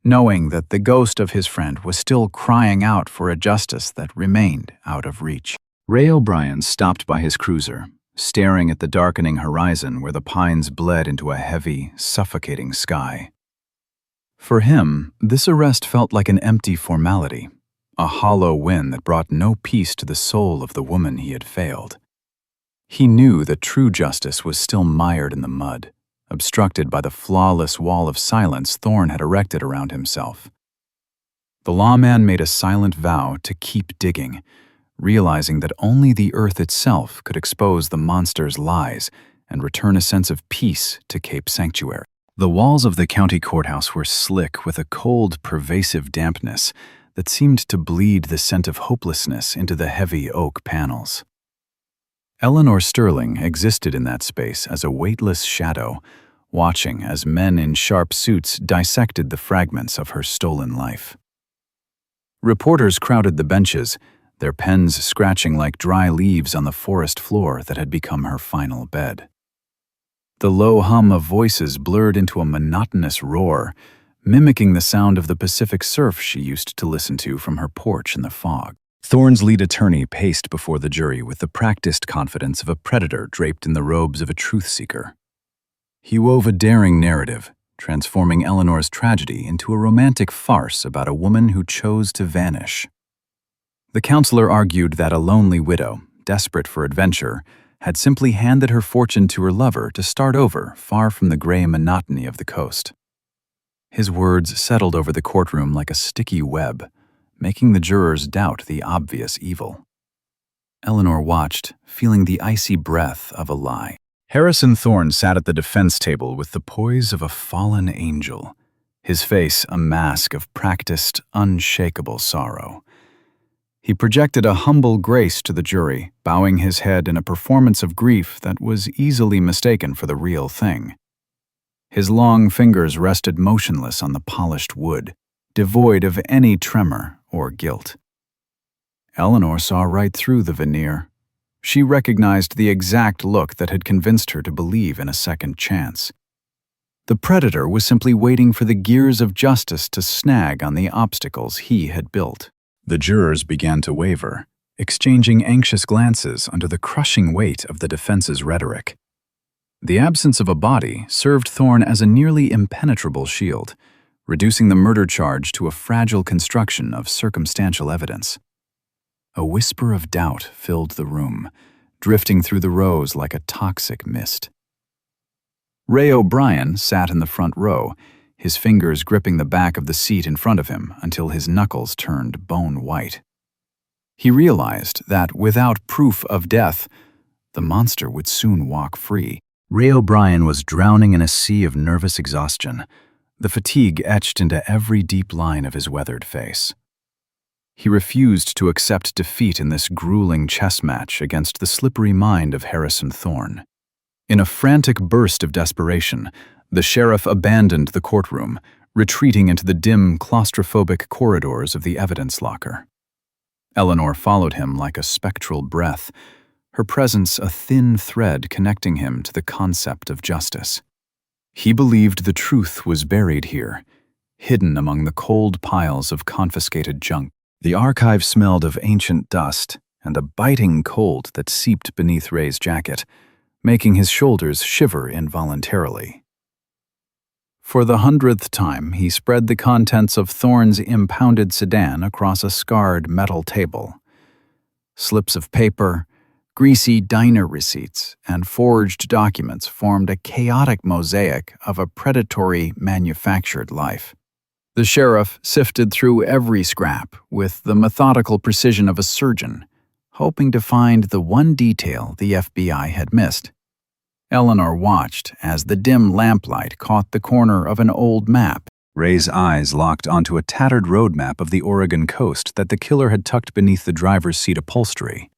knowing that the ghost of his friend was still crying out for a justice that remained out of reach. Ray O'Brien stopped by his cruiser, staring at the darkening horizon where the pines bled into a heavy, suffocating sky. For him, this arrest felt like an empty formality, a hollow win that brought no peace to the soul of the woman he had failed. He knew that true justice was still mired in the mud, obstructed by the flawless wall of silence Thorne had erected around himself. The lawman made a silent vow to keep digging, realizing that only the earth itself could expose the monster's lies and return a sense of peace to Cape Sanctuary. The walls of the county courthouse were slick with a cold, pervasive dampness that seemed to bleed the scent of hopelessness into the heavy oak panels. Eleanor Sterling existed in that space as a weightless shadow, watching as men in sharp suits dissected the fragments of her stolen life. Reporters crowded the benches, their pens scratching like dry leaves on the forest floor that had become her final bed. The low hum of voices blurred into a monotonous roar, mimicking the sound of the Pacific surf she used to listen to from her porch in the fog. Thorne's lead attorney paced before the jury with the practiced confidence of a predator draped in the robes of a truth-seeker. He wove a daring narrative, transforming Eleanor's tragedy into a romantic farce about a woman who chose to vanish. The counselor argued that a lonely widow, desperate for adventure, had simply handed her fortune to her lover to start over far from the gray monotony of the coast. His words settled over the courtroom like a sticky web, making the jurors doubt the obvious evil. Eleanor watched, feeling the icy breath of a lie. Harrison Thorne sat at the defense table with the poise of a fallen angel, his face a mask of practiced, unshakable sorrow. He projected a humble grace to the jury, bowing his head in a performance of grief that was easily mistaken for the real thing. His long fingers rested motionless on the polished wood, devoid of any tremor or guilt. Eleanor saw right through the veneer. She recognized the exact look that had convinced her to believe in a second chance. The predator was simply waiting for the gears of justice to snag on the obstacles he had built. The jurors began to waver, exchanging anxious glances under the crushing weight of the defense's rhetoric. The absence of a body served Thorne as a nearly impenetrable shield, reducing the murder charge to a fragile construction of circumstantial evidence. A whisper of doubt filled the room, drifting through the rows like a toxic mist. Ray O'Brien sat in the front row, his fingers gripping the back of the seat in front of him until his knuckles turned bone white. He realized that without proof of death, the monster would soon walk free. Ray O'Brien was drowning in a sea of nervous exhaustion, the fatigue etched into every deep line of his weathered face. He refused to accept defeat in this grueling chess match against the slippery mind of Harrison Thorne. In a frantic burst of desperation, the sheriff abandoned the courtroom, retreating into the dim, claustrophobic corridors of the evidence locker. Eleanor followed him like a spectral breath, her presence a thin thread connecting him to the concept of justice. He believed the truth was buried here, hidden among the cold piles of confiscated junk. The archive smelled of ancient dust and a biting cold that seeped beneath Ray's jacket, making his shoulders shiver involuntarily. For the 100th time, he spread the contents of Thorne's impounded sedan across a scarred metal table. Slips of paper, greasy diner receipts, and forged documents formed a chaotic mosaic of a predatory, manufactured life. The sheriff sifted through every scrap with the methodical precision of a surgeon, hoping to find the one detail the FBI had missed. Eleanor watched as the dim lamplight caught the corner of an old map. Ray's eyes locked onto a tattered road map of the Oregon coast that the killer had tucked beneath the driver's seat upholstery.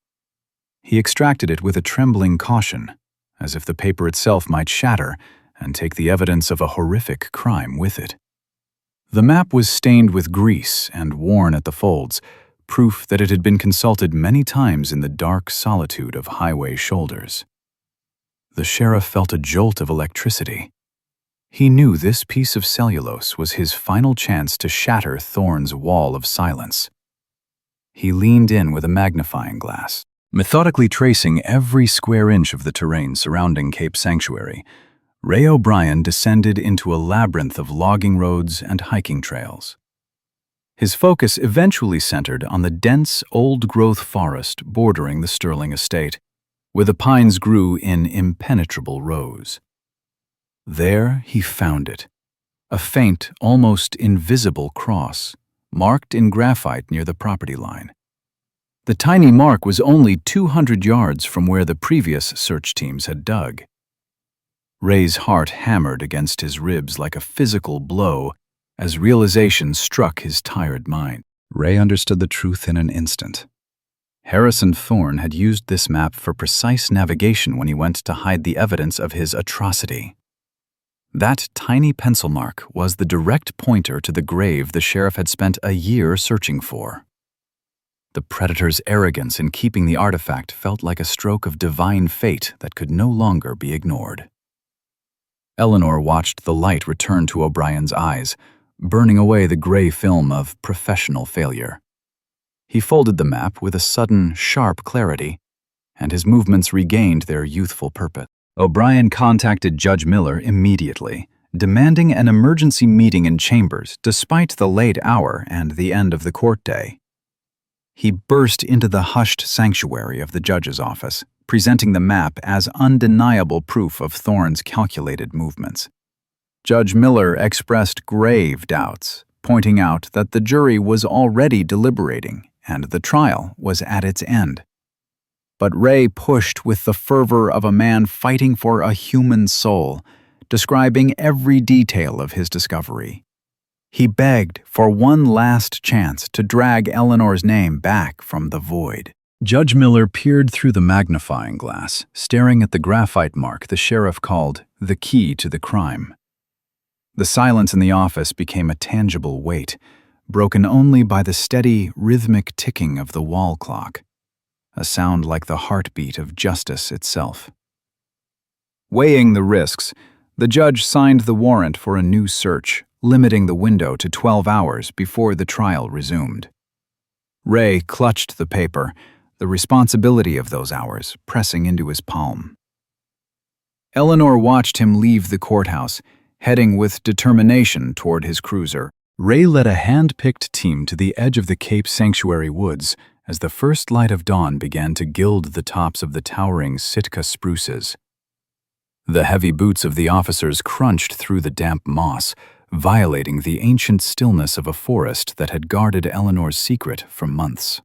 He extracted it with a trembling caution, as if the paper itself might shatter and take the evidence of a horrific crime with it. The map was stained with grease and worn at the folds, proof that it had been consulted many times in the dark solitude of highway shoulders. The sheriff felt a jolt of electricity. He knew this piece of cellulose was his final chance to shatter Thorne's wall of silence. He leaned in with a magnifying glass, methodically tracing every square inch of the terrain surrounding Cape Sanctuary. Ray O'Brien descended into a labyrinth of logging roads and hiking trails. His focus eventually centered on the dense, old-growth forest bordering the Sterling estate, where the pines grew in impenetrable rows. There he found it, a faint, almost invisible cross, marked in graphite near the property line. The tiny mark was only 200 yards from where the previous search teams had dug. Ray's heart hammered against his ribs like a physical blow as realization struck his tired mind. Ray understood the truth in an instant. Harrison Thorne had used this map for precise navigation when he went to hide the evidence of his atrocity. That tiny pencil mark was the direct pointer to the grave the sheriff had spent a year searching for. The predator's arrogance in keeping the artifact felt like a stroke of divine fate that could no longer be ignored. Eleanor watched the light return to O'Brien's eyes, burning away the gray film of professional failure. He folded the map with a sudden, sharp clarity, and his movements regained their youthful purpose. O'Brien contacted Judge Miller immediately, demanding an emergency meeting in chambers despite the late hour and the end of the court day. He burst into the hushed sanctuary of the judge's office, presenting the map as undeniable proof of Thorne's calculated movements. Judge Miller expressed grave doubts, pointing out that the jury was already deliberating and the trial was at its end. But Ray pushed with the fervor of a man fighting for a human soul, describing every detail of his discovery. He begged for one last chance to drag Eleanor's name back from the void. Judge Miller peered through the magnifying glass, staring at the graphite mark the sheriff called the key to the crime. The silence in the office became a tangible weight, broken only by the steady, rhythmic ticking of the wall clock, a sound like the heartbeat of justice itself. Weighing the risks, the judge signed the warrant for a new search, limiting the window to 12 hours before the trial resumed. Ray clutched the paper, the responsibility of those hours pressing into his palm. Eleanor watched him leave the courthouse, heading with determination toward his cruiser. Ray led a hand-picked team to the edge of the Cape Sanctuary woods as the first light of dawn began to gild the tops of the towering Sitka spruces. The heavy boots of the officers crunched through the damp moss, violating the ancient stillness of a forest that had guarded Eleanor's secret for months.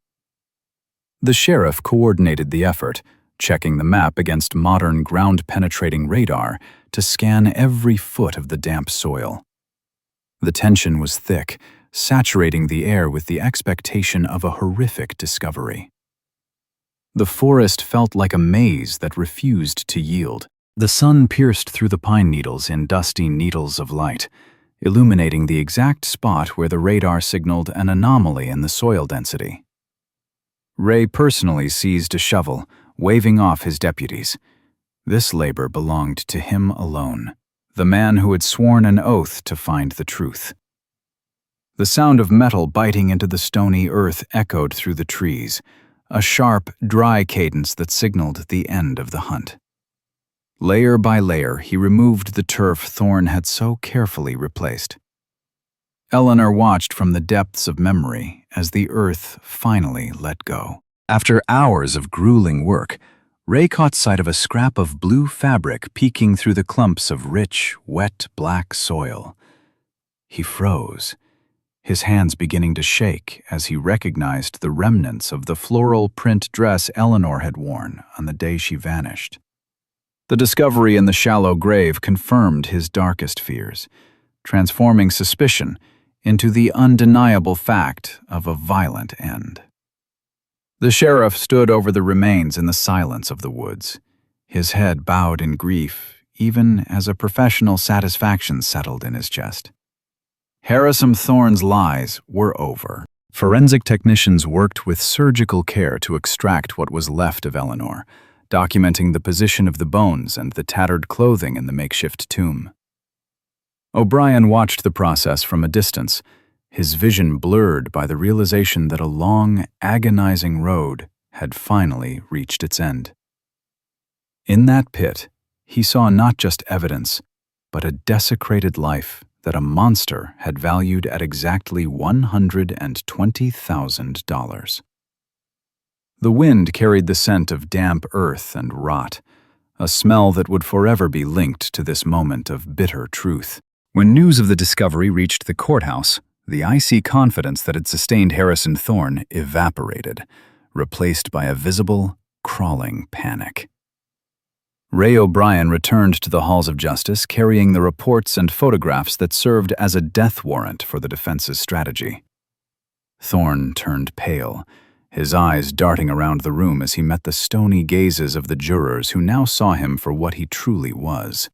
The sheriff coordinated the effort, checking the map against modern ground-penetrating radar to scan every foot of the damp soil. The tension was thick, saturating the air with the expectation of a horrific discovery. The forest felt like a maze that refused to yield. The sun pierced through the pine needles in dusty needles of light, illuminating the exact spot where the radar signaled an anomaly in the soil density. Ray personally seized a shovel, waving off his deputies. This labor belonged to him alone, the man who had sworn an oath to find the truth. The sound of metal biting into the stony earth echoed through the trees, a sharp, dry cadence that signaled the end of the hunt. Layer by layer, he removed the turf Thorne had so carefully replaced. Eleanor watched from the depths of memory as the earth finally let go. After hours of grueling work, Ray caught sight of a scrap of blue fabric peeking through the clumps of rich, wet black soil. He froze, his hands beginning to shake as he recognized the remnants of the floral print dress Eleanor had worn on the day she vanished. The discovery in the shallow grave confirmed his darkest fears, transforming suspicion into the undeniable fact of a violent end. The sheriff stood over the remains in the silence of the woods, his head bowed in grief, even as a professional satisfaction settled in his chest. Harrison Thorne's lies were over. Forensic technicians worked with surgical care to extract what was left of Eleanor, documenting the position of the bones and the tattered clothing in the makeshift tomb. O'Brien watched the process from a distance, his vision blurred by the realization that a long, agonizing road had finally reached its end. In that pit, he saw not just evidence, but a desecrated life that a monster had valued at exactly $120,000. The wind carried the scent of damp earth and rot, a smell that would forever be linked to this moment of bitter truth. When news of the discovery reached the courthouse, the icy confidence that had sustained Harrison Thorne evaporated, replaced by a visible, crawling panic. Ray O'Brien returned to the halls of justice carrying the reports and photographs that served as a death warrant for the defense's strategy. Thorne turned pale, his eyes darting around the room as he met the stony gazes of the jurors who now saw him for what he truly was.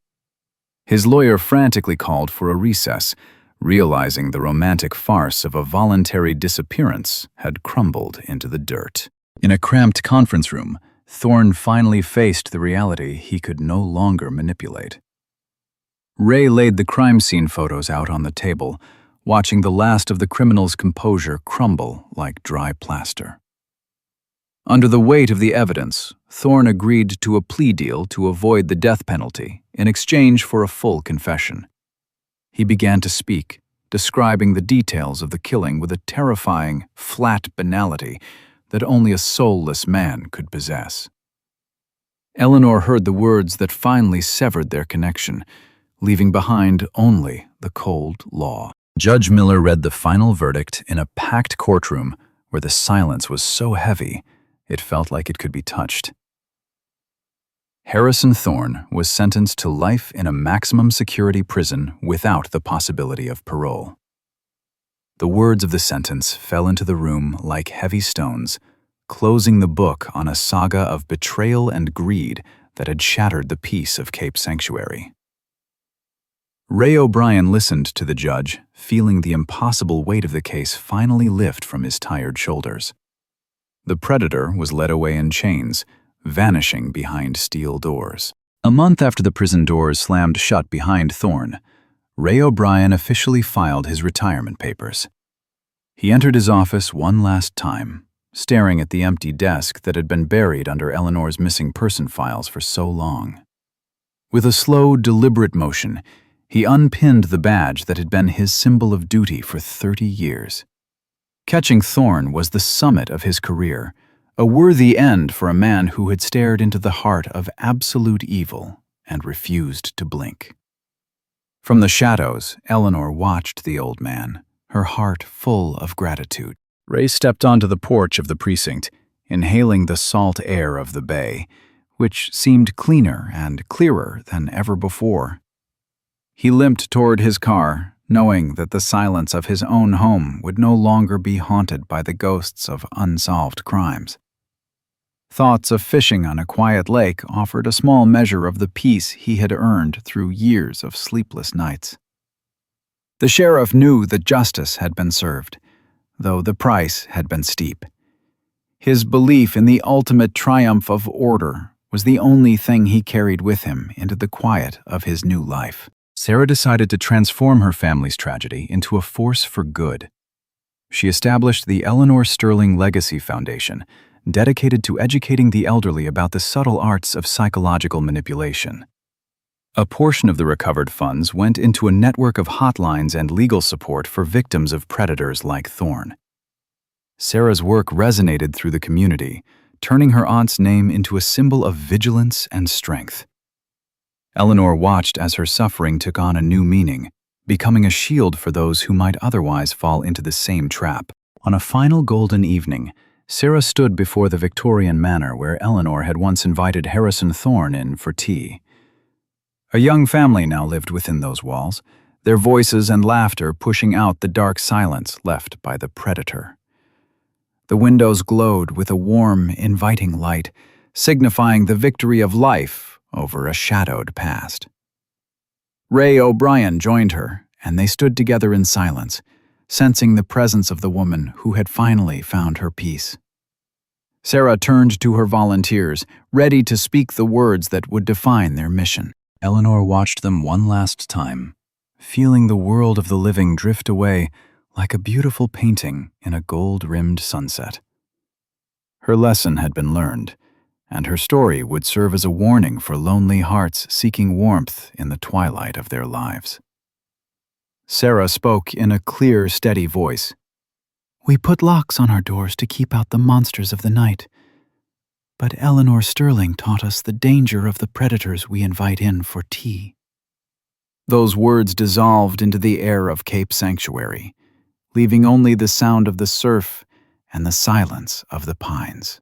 His lawyer frantically called for a recess, realizing the romantic farce of a voluntary disappearance had crumbled into the dirt. In a cramped conference room, Thorne finally faced the reality he could no longer manipulate. Ray laid the crime scene photos out on the table, watching the last of the criminal's composure crumble like dry plaster. Under the weight of the evidence, Thorne agreed to a plea deal to avoid the death penalty in exchange for a full confession. He began to speak, describing the details of the killing with a terrifying, flat banality that only a soulless man could possess. Eleanor heard the words that finally severed their connection, leaving behind only the cold law. Judge Miller read the final verdict in a packed courtroom where the silence was so heavy it felt like it could be touched. Harrison Thorne was sentenced to life in a maximum security prison without the possibility of parole. The words of the sentence fell into the room like heavy stones, closing the book on a saga of betrayal and greed that had shattered the peace of Cape Sanctuary. Ray O'Brien listened to the judge, feeling the impossible weight of the case finally lift from his tired shoulders. The predator was led away in chains, vanishing behind steel doors. A month after the prison doors slammed shut behind Thorne, Ray O'Brien officially filed his retirement papers. He entered his office one last time, staring at the empty desk that had been buried under Eleanor's missing person files for so long. With a slow, deliberate motion, he unpinned the badge that had been his symbol of duty for 30 years. Catching Thorne was the summit of his career, a worthy end for a man who had stared into the heart of absolute evil and refused to blink. From the shadows, Eleanor watched the old man, her heart full of gratitude. Ray stepped onto the porch of the precinct, inhaling the salt air of the bay, which seemed cleaner and clearer than ever before. He limped toward his car, knowing that the silence of his own home would no longer be haunted by the ghosts of unsolved crimes. Thoughts of fishing on a quiet lake offered a small measure of the peace he had earned through years of sleepless nights. The sheriff knew that justice had been served, though the price had been steep. His belief in the ultimate triumph of order was the only thing he carried with him into the quiet of his new life. Sarah decided to transform her family's tragedy into a force for good. She established the Eleanor Sterling Legacy Foundation, dedicated to educating the elderly about the subtle arts of psychological manipulation. A portion of the recovered funds went into a network of hotlines and legal support for victims of predators like Thorne. Sarah's work resonated through the community, turning her aunt's name into a symbol of vigilance and strength. Eleanor watched as her suffering took on a new meaning, becoming a shield for those who might otherwise fall into the same trap. On a final golden evening, Sarah stood before the Victorian manor where Eleanor had once invited Harrison Thorne in for tea. A young family now lived within those walls, their voices and laughter pushing out the dark silence left by the predator. The windows glowed with a warm, inviting light, signifying the victory of life over a shadowed past. Ray O'Brien joined her, and they stood together in silence, sensing the presence of the woman who had finally found her peace. Sarah turned to her volunteers, ready to speak the words that would define their mission. Eleanor watched them one last time, feeling the world of the living drift away like a beautiful painting in a gold-rimmed sunset. Her lesson had been learned, and her story would serve as a warning for lonely hearts seeking warmth in the twilight of their lives. Sarah spoke in a clear, steady voice. "We put locks on our doors to keep out the monsters of the night. But Eleanor Sterling taught us the danger of the predators we invite in for tea." Those words dissolved into the air of Cape Sanctuary, leaving only the sound of the surf and the silence of the pines.